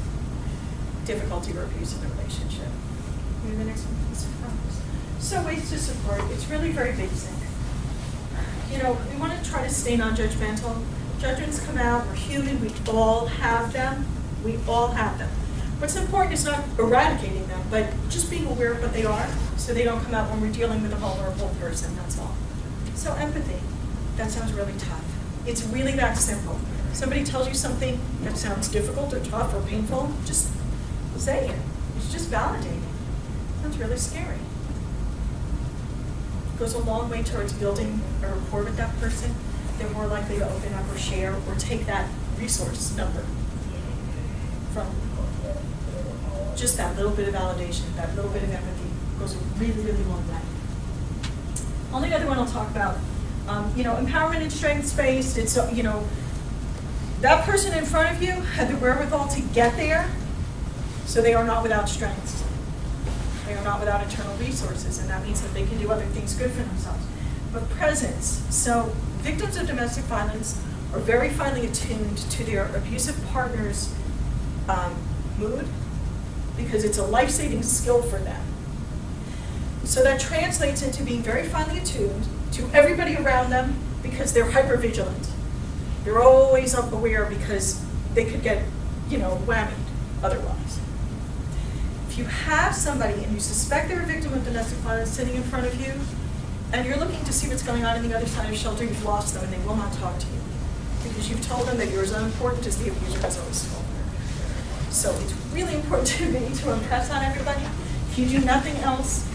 difficulty or abuse in the relationship. Maybe the next one, please. So ways to support, it's really very basic. You know, we want to try to stay non-judgmental. Judgments come out, we're human, we all have them. We all have them. What's important is not eradicating them, but just being aware of what they are so they don't come out when we're dealing with a vulnerable person, that's all. So empathy, that sounds really tough. It's really that simple. Somebody tells you something that sounds difficult or tough or painful, just say it. It's just validating. Sounds really scary. It goes a long way towards building a rapport with that person. They're more likely to open up or share or take that resource number from just that little bit of validation, that little bit of empathy goes a really, really long way. Only other one I'll talk about, empowerment and strengths-based. It's, that person in front of you had the wherewithal to get there, so they are not without strengths. They are not without internal resources, and that means that they can do other things good for themselves. But presence. So victims of domestic violence are very finely attuned to their abusive partner's mood, because it's a life-saving skill for them. So that translates into being very finely attuned to everybody around them because they're hyper-vigilant. They're always up aware because they could get, whammied otherwise. If you have somebody and you suspect they're a victim of domestic violence sitting in front of you, and you're looking to see what's going on the other side of shelter, you've lost them and they will not talk to you because you've told them that you're as unimportant as the abuser has always told them. So it's really important to me to impress on everybody. If you do nothing else,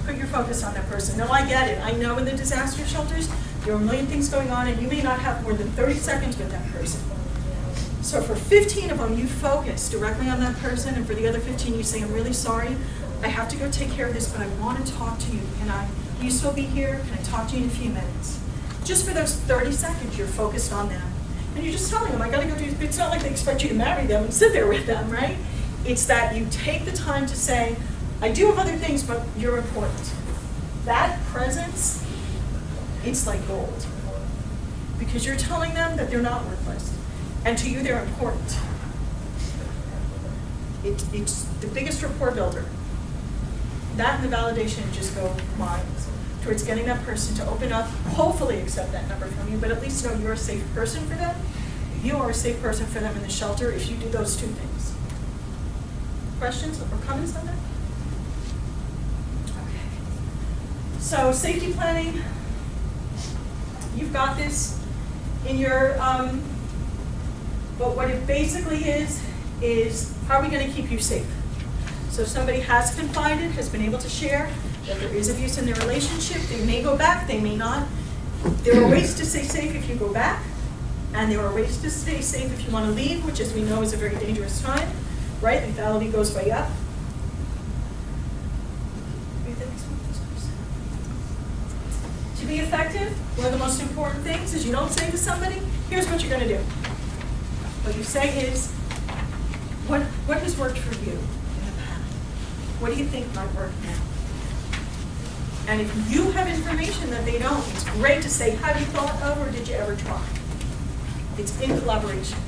put your focus on that person. No, I get it. I know in the disaster shelters, there are a million things going on and you may not have more than 30 seconds with that person. So for 15 of them, you focus directly on that person, and for the other 15, you say, I'm really sorry. I have to go take care of this, but I want to talk to you. Can you still be here? Can I talk to you in a few minutes? Just for those 30 seconds, you're focused on them. And you're just telling them, I got to go do, it's not like they expect you to marry them and sit there with them, right? It's that you take the time to say, I do have other things, but you're important. That presence, it's like gold. Because you're telling them that they're not worthless. And to you, they're important. It's the biggest rapport builder. That and the validation just go miles towards getting that person to open up, hopefully accept that number from you, but at least know you're a safe person for them. You are a safe person for them in the shelter if you do those two things. Questions or comments on that? Okay. So safety planning, you've got this in your, but what it basically is how are we going to keep you safe? So if somebody has confided, has been able to share that there is abuse in their relationship, they may go back, they may not. There are ways to stay safe if you go back, and there are ways to stay safe if you want to leave, which as we know is a very dangerous time, right? Lethality goes way up. To be effective, one of the most important things is you don't say to somebody, here's what you're going to do. What you say is, what has worked for you in the past? What do you think might work now? And if you have information that they don't, it's great to say, have you thought of or did you ever try? It's in collaboration,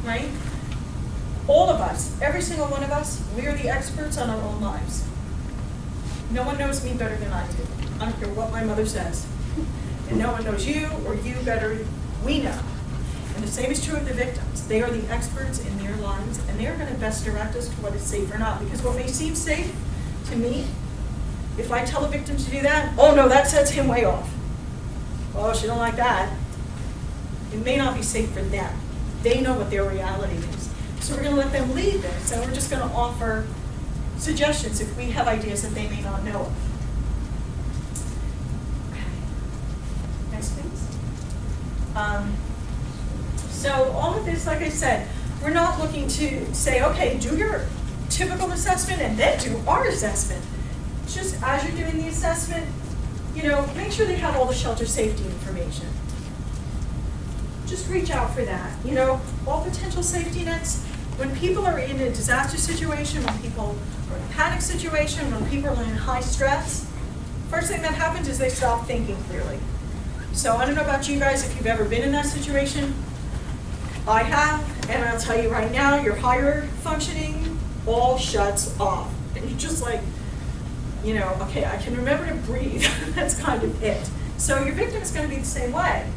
right? All of us, every single one of us, we are the experts on our own lives. No one knows me better than I do. I don't care what my mother says. And no one knows you or you better. We know. And the same is true of the victims. They are the experts in their lives, and they are going to best direct us to what is safe or not. Because what may seem safe to me, if I tell a victim to do that, oh no, that sets him way off. Oh, she don't like that. It may not be safe for them. They know what their reality is. So we're going to let them lead this, and we're just going to offer suggestions if we have ideas that they may not know of. Okay. Next, please. So all of this, like I said, we're not looking to say, okay, do your typical assessment and then do our assessment. Just as you're doing the assessment, make sure they have all the shelter safety information. just reach out for that. You know, all potential safety nets, when people are in a disaster situation, when people are in a panic situation, when people are in high stress, first thing that happens is they stop thinking clearly. So I don't know about you guys, if you've ever been in that situation. I have, and I'll tell you right now, your higher functioning all shuts off. And you're just like, you know, okay, I can remember to breathe. That's kind of it. So your victim is going to be the same way.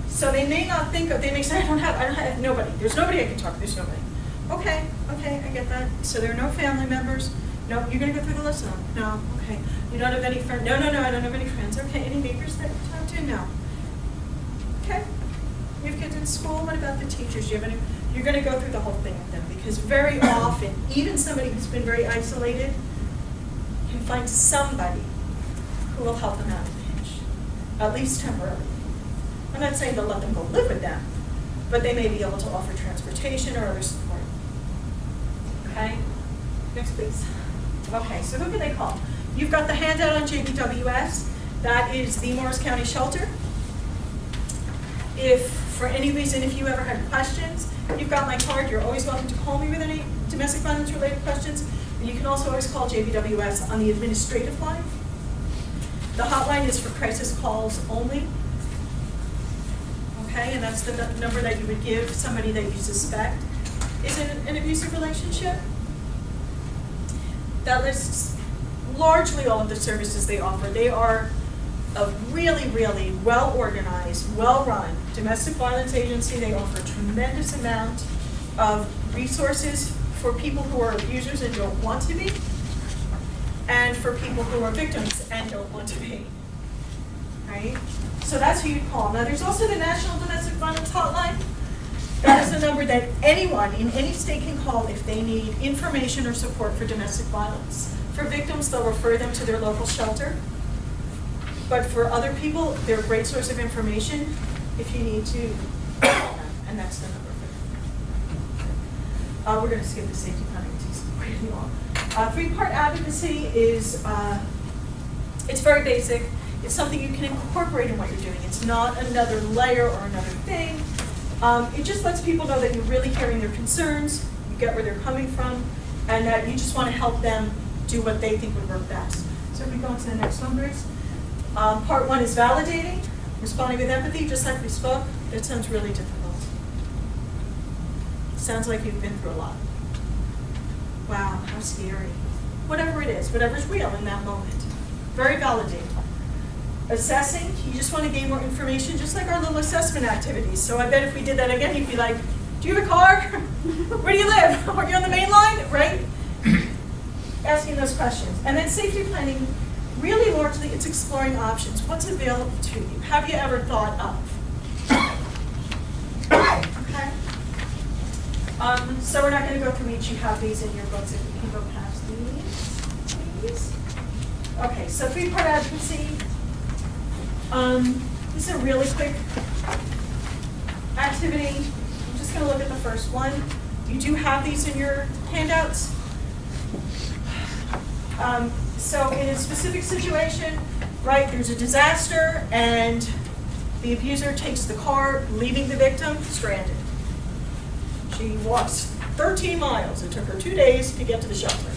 So they may not think of, they may say, I don't have nobody. There's nobody I can talk to, there's nobody. Okay, I get that. So there are no family members. No, you're going to go through the list? No, okay. You don't have any friends? No, I don't have any friends. Okay, any neighbors that you talk to? No. Okay. You have kids in school, what about the teachers? Do you have any? You're going to go through the whole thing with them, because very often, even somebody who's been very isolated can find somebody who will help them out of a pinch, at least temporarily. I'm not saying they'll let them go live with them, but they may be able to offer transportation or other support. Okay? Next, please. Okay, so who can they call? You've got the handout on JBWS. That is the Morris County Shelter. If, for any reason, if you ever had questions, you've got my card. You're always welcome to call me with any domestic violence related questions. And you can also always call JBWS on the administrative line. The hotline is for crisis calls only. Okay, and that's the number that you would give somebody that you suspect is in an abusive relationship. That lists largely all of the services they offer. They are a really, really well-organized, well-run domestic violence agency. They offer a tremendous amount of resources for people who are abusers and don't want to be, and for people who are victims and don't want to be, right? So that's who you'd call. Now there's also the National Domestic Violence Hotline. That is the number that anyone in any state can call if they need information or support for domestic violence. For victims, they'll refer them to their local shelter. But for other people, they're a great source of information if you need to call them, and that's the number for them. We're going to skip the safety planning, it's really long. Three-part advocacy is, it's very basic. It's something you can incorporate in what you're doing. It's not another layer or another thing. It just lets people know that you're really hearing their concerns, you get where they're coming from, and that you just want to help them do what they think would work best. So if we go on to the next one, Bruce. Part one is validating, responding with empathy, just like we spoke. That sounds really difficult. Sounds like you've been through a lot. Wow, how scary. Whatever it is, whatever's real in that moment. Very validating. Assessing, you just want to gain more information, just like our little assessment activities. So I bet if we did that again, you'd be like, do you have a car? Where do you live? Are you on the main line? Right? Asking those questions. And then safety planning, really largely it's exploring options. What's available to you? Have you ever thought of? Okay? So we're not going to go through each. You have these in your books. If you can go past these, please. Okay, so three-part advocacy. This is a really quick activity. I'm just going to look at the first one. You do have these in your handouts. So in a specific situation, right, there's a disaster and the abuser takes the car, leaving the victim stranded. She walks 13 miles. It took her 2 days to get to the shelter.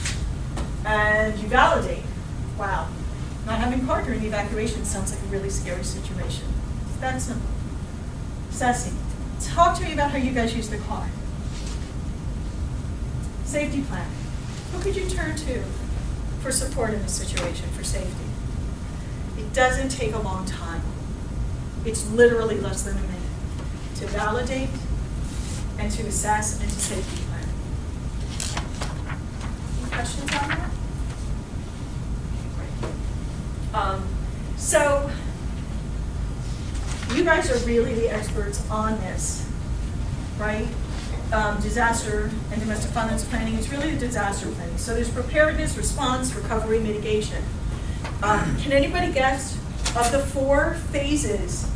And you validate, wow, not having a car during the evacuation sounds like a really scary situation. It's that simple. Assessing. Talk to me about how you guys use the car. Safety plan. Who could you turn to for support in this situation, for safety? It doesn't take a long time. It's literally less than a minute to validate and to assess and to safety plan. Any questions on that? So you guys are really the experts on this, right? Disaster and domestic violence planning is really the disaster planning. So there's preparedness, response, recovery, mitigation. Can anybody guess, of the 4 phases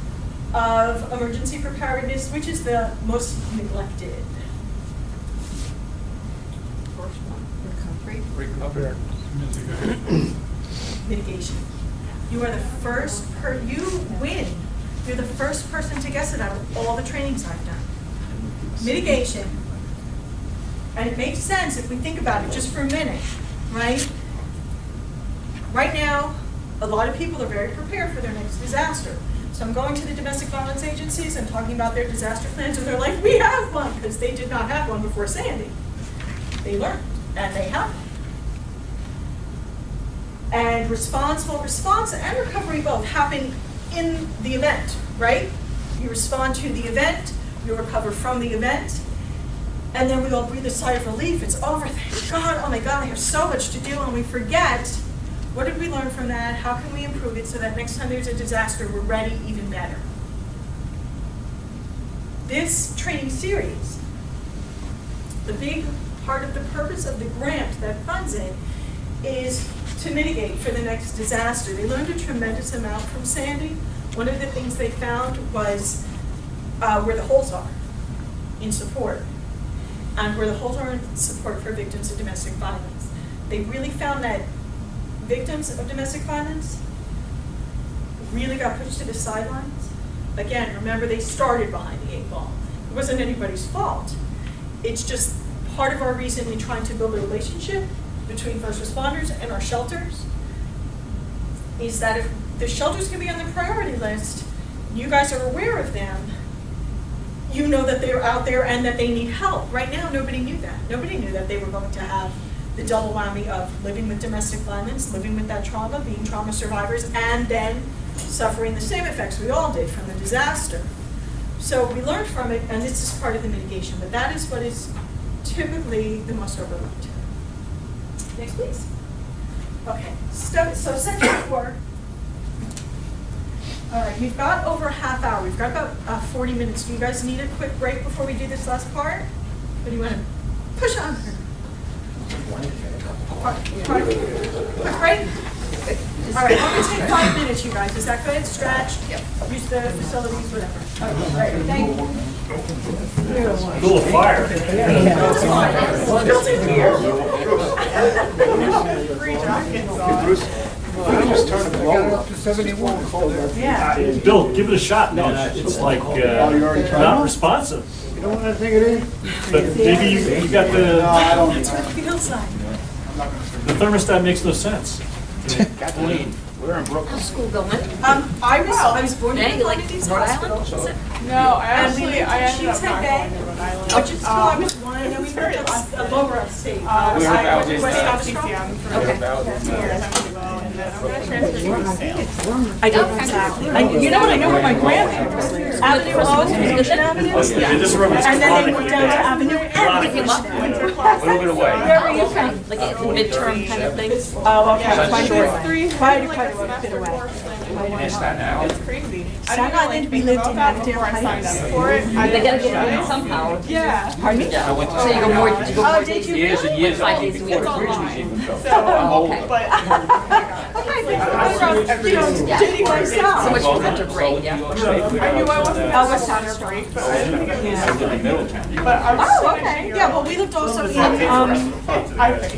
of emergency preparedness, which is the most neglected? First one, recovery. Mitigation. You are the first you win You're the first person to guess it out of all the trainings I've done. Mitigation. And it makes sense if we think about it just for a minute, right? Right now, a lot of people are very prepared for their next disaster. So I'm going to the domestic violence agencies and talking about their disaster plans, and they're like, we have one, because they did not have one before Sandy. They learned, and they have one. And responsible response and recovery both happen in the event, right? You respond to the event, you recover from the event, and then we all breathe a sigh of relief. It's over, thank God, oh my God, I have so much to do, and we forget, what did we learn from that? How can we improve it so that next time there's a disaster, we're ready even better? This training series, the big part of the purpose of the grant that funds it is to mitigate for the next disaster. They learned a tremendous amount from Sandy. One of the things they found was where the holes are in support, and where the holes are in support for victims of domestic violence. They really found that victims of domestic violence really got pushed to the sidelines. Again, remember, they started behind the 8 ball. It wasn't anybody's fault. It's just part of our reason in trying to build a relationship between first responders and our shelters is that if the shelters can be on the priority list, you guys are aware of them, you know that they're out there and that they need help. Right now, nobody knew that. Nobody knew that they were going to have the double whammy of living with domestic violence, living with that trauma, being trauma survivors, and then suffering the same effects we all did from the disaster. So we learned from it, and this is part of the mitigation, but that is what is typically the most overlooked. Next, please. Okay, so section 4. All right, we've got over a half hour. We've got about 40 minutes. Do you guys need a quick break before we do this last part? Or do you want to push on? Quick break? All right, we're going to take 5 minutes, you guys. Is that good? Stretch? Yep. Use the facilities, whatever. All right, thank you. Full of fire. Built in here. Yeah. Bill, give it a shot. No, it's like not responsive. You know what I think it is? But maybe you got the That's what it feels like. thermostat makes no sense. Kathleen, we're in Brooklyn. How's school going? I was born Yeah, in you one like of these Rhode hospitals. Island? No, I And we actually, lived I in ended up Sheepshead not Bay, going to Rhode Island. which is till I was 1, and then we moved to lower upstate. I went to West Armstrong. CCM for years. I'm gonna transfer to Salem. I don't exactly. You know what, I know where my grandparents live. Avenue O, Mission Avenue. This room is And then they chronic. moved down to Avenue and Mission Avenue. A little bit away. Where were you from? Like a midterm kind of thing? Oh, okay. Yeah, Quite there's a three, Quite like a a semester bit away. course thing. It's not now. It's crazy. I Staten didn't Island, we think lived about in that Avondale before I signed Heights. up for it. They gotta get it somehow. Yeah. Pardon me? Yeah. So you go more, Oh, did you? Years and years, Five I think, days a before week. the bridge was even built. So, Oh, okay. but. Okay, JD West So South. much for winter break, yeah. I knew I wasn't Oh, that West winter South. break, but I didn't think it was. I lived in Middletown. But I was Oh, finishing okay. your- Yeah, well, we lived also in, I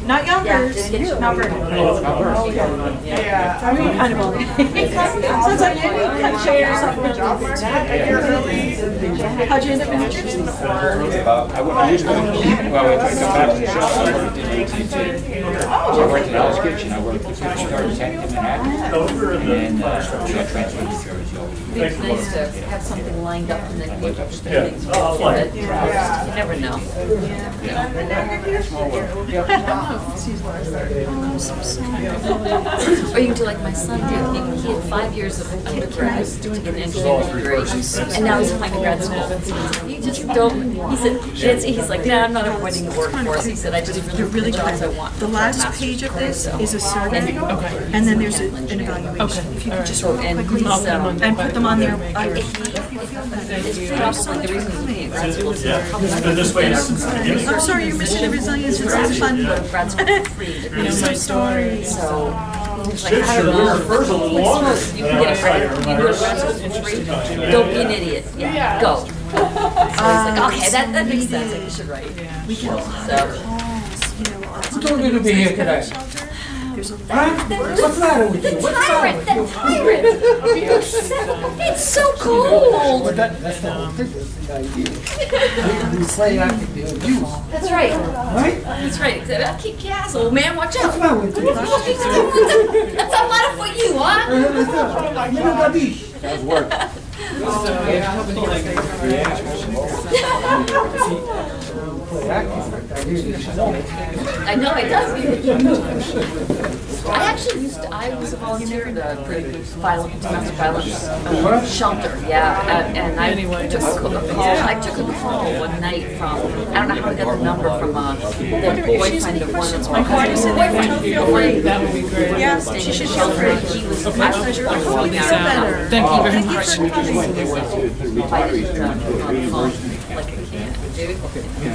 not Yonkers, Yeah. Mount Vernon. Yeah. I mean, kind of old. Sounds like maybe you cut chairs up The job market, and you're really. How'd you end up in New Jersey? I went used to, well, I took a back to the shop, I worked in AT&T. I worked in Hell's Kitchen, I worked with Kitchen Architect in Manhattan. Over in And the then, got transferred to Jersey. It's nice to have something lined up and then I you lived upstairs. things. Oh, like- You never know. Or you can do like my son did. He had 5 years of undergrad to get an engineering degree, and now he's applying to grad school. You just don't. He said, he's like, nah, I'm not avoiding the workforce. He said, I just really the jobs I want. The last page of this is a survey, and then there's an evaluation. If you could just real And quickly he's, and put them on there. It's pretty awful, like the reason he can't grad school is Yeah, it's been this way since the beginning. I'm sorry, you're missing the resilience. It's so fun. grad school for free. My story. So, he's like, Shit, I don't sure, know. your fur's a little longer You than can get a outside. credit, you can go to grad school for free. Don't be an idiot. Yeah, go. So he's like, okay, that makes sense. Like, you should write. We get a lot So, of calls, you know. Who told you to be here today? There's a What's the matter with you? What's the tyrant, the tyrant. It's so cold. But that's the whole thing, that's the idea. You play acting the abuse. That's right. Right? That's right. I'll kick your ass, old man. Watch out. What's wrong with you? That's a lot for you, huh? Sounds work. I know it does. I actually I was a volunteer at a domestic violence shelter, yeah, and I took a call, one night from, I don't know how I got the number from the boyfriend of one of my cousin's boyfriend. That would be great. Yeah, she should feel free. He was, I was sure Thank you very much. Thank you for coming. I didn't on the phone like a can, dude.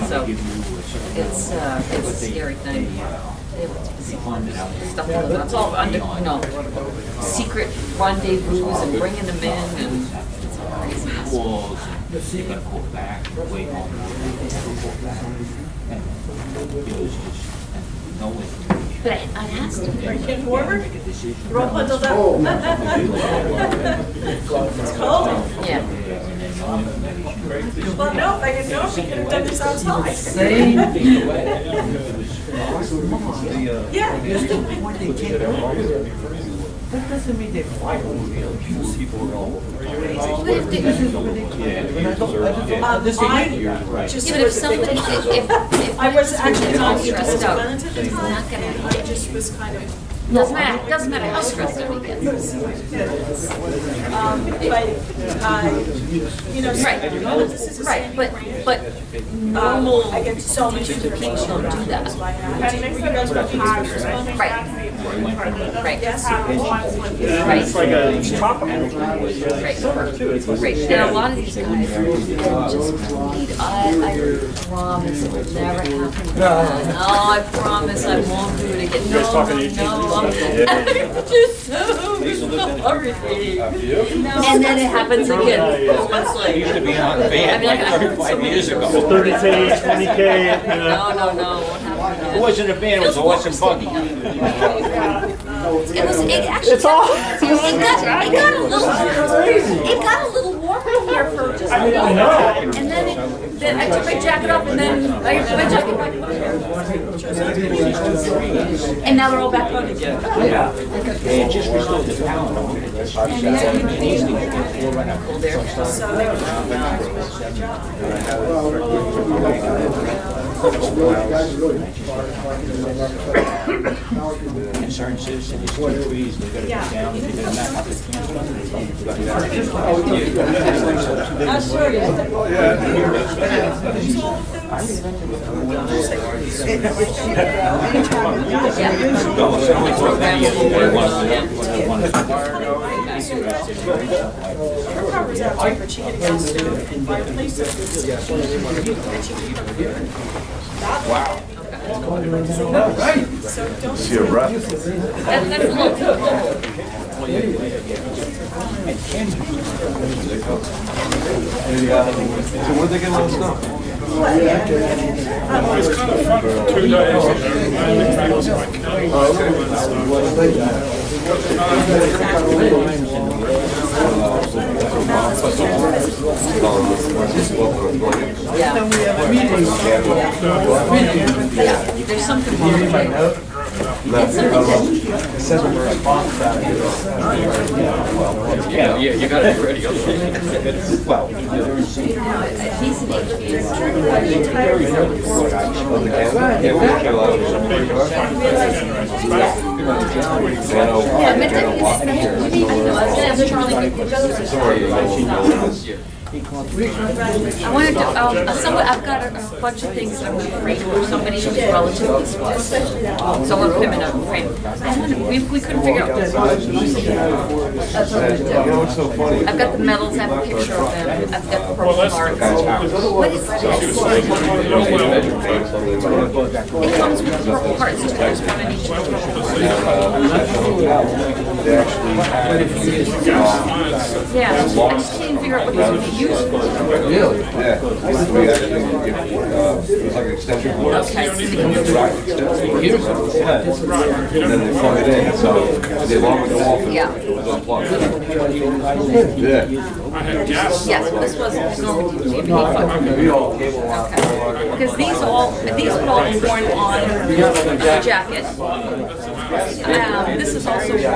So it's a scary thing. Stuff like that. It's all under, secret rendezvous and bringing them in and it's all crazy. Walls, they got pulled back, way more. And it was just, no information. But I asked him. Are you getting warmer? You're all bundled up. It's cold. Yeah. Well, no, if I didn't know, we could have done this outside. Yeah. That doesn't mean they're quiet. I just Even if somebody, if I was actually not stressed out, at the he's not time. gonna. I just was kind of. Doesn't matter how stressed out he gets. Right, but normal I get so much people don't do that. And they said it was hard. Right. Yes. Right. It's like a tropical. Right. And a lot of these guys just plead, I promise it will never happen again. Oh, I promise I won't do it again. You guys talking to each No, I'm just so sorry. And then it happens again. It's like, Used to be on band like 35 years ago. 30K, 20K, No, what happened? It wasn't a band, it was a horse and buggy. It actually, it got a little warm here for just a minute. And then I took my jacket off and then I put my jacket back on. And now they're all back on again. It just restored the power. And certain citizens, two trees, they gotta go down, they gotta knock out the But she had gone to fireplaces. Wow. So don't. See a rep. That's a little too cold. So when they get let us know? It's kind of fun for 2 days. I think that was Yeah. There's something wrong with it. Yeah, you gotta be ready. Well, He's an idiot. I wanted to, I've got a bunch of things that I'm going to frame for somebody who's relatively small. So we'll put him in a frame. We couldn't figure out. what's so funny? I've got the medals, I have a picture of them, I've got the purple marks. What is this? It comes with purple hearts, too. There's one in each. Yeah, I just can't figure out what he's going to use it. Really? Yeah, we actually, it was like an extension cord. Okay. Rack extension. Yeah. And then they plug it in, so the alarm would go off and Yeah. it was unplugged. Yeah. I had gas. Yes, this was normal TV. We all cable lock. Okay. Because these are all worn on the jacket. This is also worn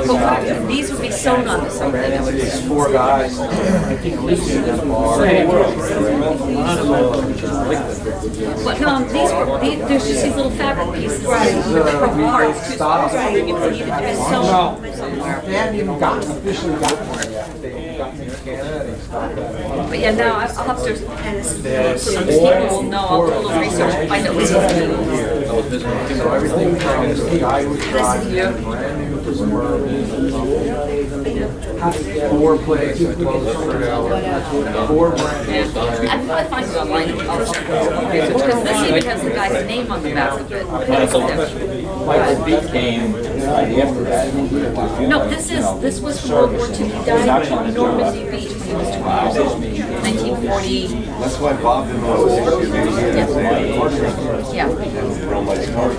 on. These would be sewn onto something. That would be These four guys. But no, there's just these little fabric pieces. Parts too small. If needed to be sewn somewhere. They haven't even officially gotten one yet. They've gotten in Canada, they stopped that. But yeah, now I'll have to, so people will know, I'll do a little research and find out what's in it. So everything from the guy who This drives here. brand new four plates, 4 brand new. I find it online also. Because this even has the guy's name on the back of it. Michael B came after that. No, this was from World War II. He died in Normandy Beach when he was 12 years old. 1940. That's why Bob didn't want to say it. Maybe he didn't say it. Yeah. Real nice car.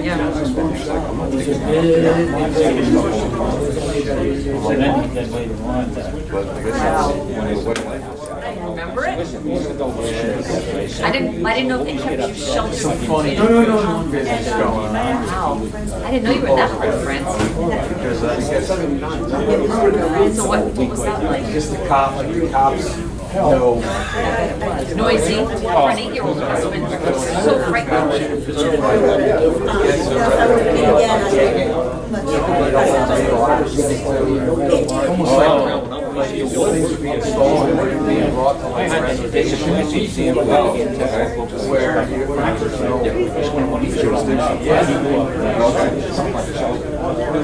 Yeah. He's like, I'm not thinking about it. Then later on, But I guess that's when he was wedding lighthouse. Remember it? I didn't know they kept you sheltered. Funny. No. Business going on. Wow. I didn't know you were in that part of France. Because I guess So what was that like? just the cops know. Noisy, for an 8-year-old husband, so frightening. Almost like things are being stolen and being brought to like reservation museum where you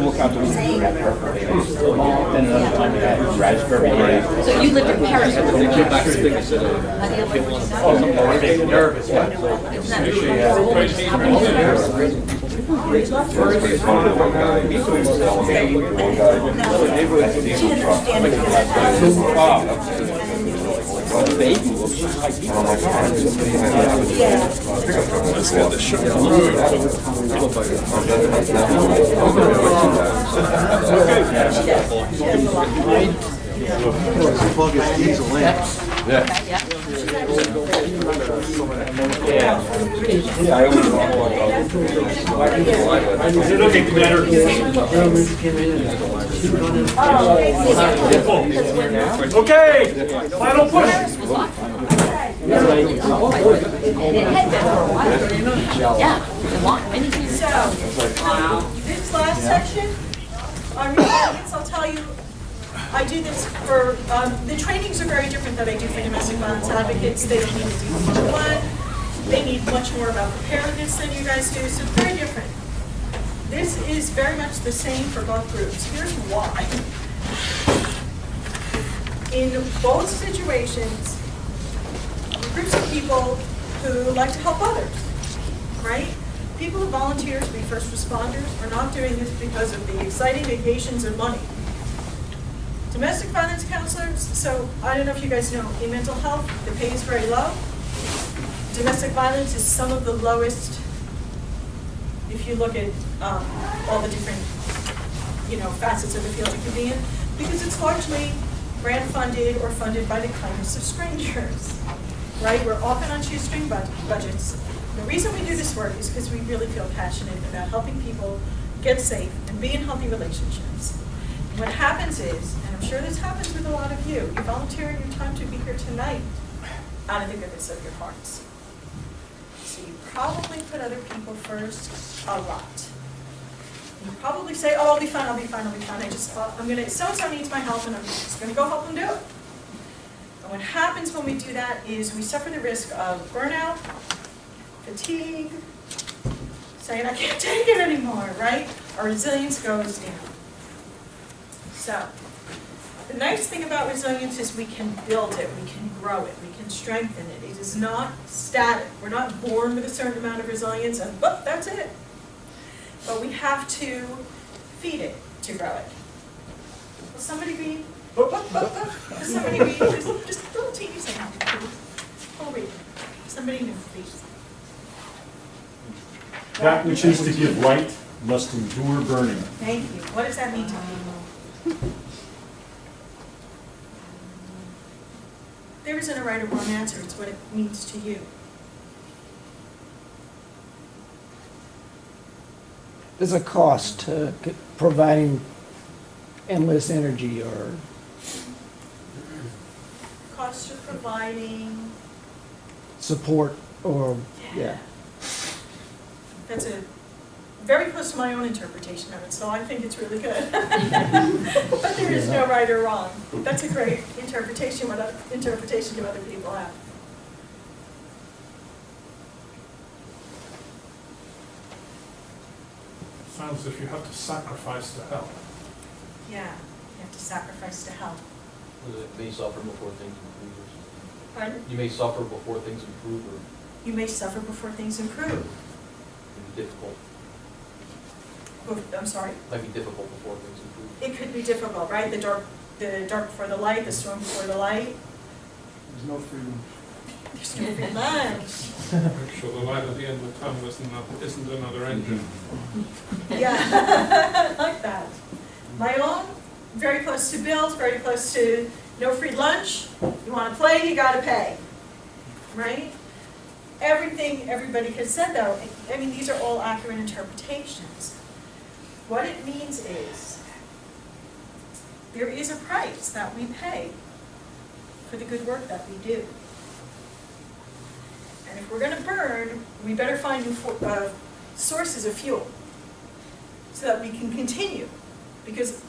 look out the window, got perfect. Then another time we had raspberry. So you lived in Paris. How do you like nervous. One guy, he was telling me, one guy, had a diesel truck. Baby looks just like you. I'm like, pickup truck. Let's get the show. Plug his diesel in. Yeah. Yeah, I always Okay, Commander. Okay, final push. Yeah, they want many things. So, this last section, on resilience, I'll tell you, I do this for, the trainings are very different that I do for domestic violence advocates. They don't need to do one. They need much more about preparedness than you guys do, so very different. This is very much the same for both groups. Here's why. In both situations, groups of people who like to help others, right? People who volunteer to be first responders are not doing this because of the exciting vacations and money. Domestic violence counselors, so I don't know if you guys know, in mental health, the pay is very low. Domestic violence is some of the lowest, if you look at all the different, facets of the field you could be in, because it's largely grant funded or funded by the kindness of strangers, right? We're often on shoestring budgets. The reason we do this work is because we really feel passionate about helping people get safe and be in healthy relationships. What happens is, and I'm sure this happens with a lot of you, you're volunteering your time to be here tonight out of the goodness of your hearts. So you probably put other people first a lot. You probably say, oh, I'll be fine. So-and-so needs my help and I'm just gonna go help them do it. And what happens when we do that is we suffer the risk of burnout, fatigue, saying I can't take it anymore, right? Our resilience goes down. So, the nice thing about resilience is we can build it, we can grow it, we can strengthen it. It is not static. We're not born with a certain amount of resilience and, well, that's it. But we have to feed it to grow it. Will somebody read Somebody read, just a little teeny thing. I'll read. Somebody new, please. That which is to give light must endure burning. Thank you. What does that mean to people? There isn't a right or wrong answer. It's what it means to you. There's a cost to providing endless energy or, Cost of providing, support or, yeah. that's a very close to my own interpretation of it, so I think it's really good. But there is no right or wrong. That's a great interpretation, what interpretation do other people have? Sounds as if you have to sacrifice to help. Yeah, you have to sacrifice to help. You may suffer before things improve or something. Pardon? You may suffer before things improve or You may suffer before things improve. be difficult. I'm sorry? Might be difficult before things improve. It could be difficult, right? The dark before the light, the storm before the light. There's no freedom. There's no free lunch. Make sure the light at the end of the tunnel isn't another engine. Yeah, I like that. My own, very close to bills, very close to no free lunch. You want to play, you got to pay, right? Everything everybody has said, though, I mean, these are all accurate interpretations. What it means is there is a price that we pay for the good work that we do. And if we're going to burn, we better find new sources of fuel so that we can continue. Because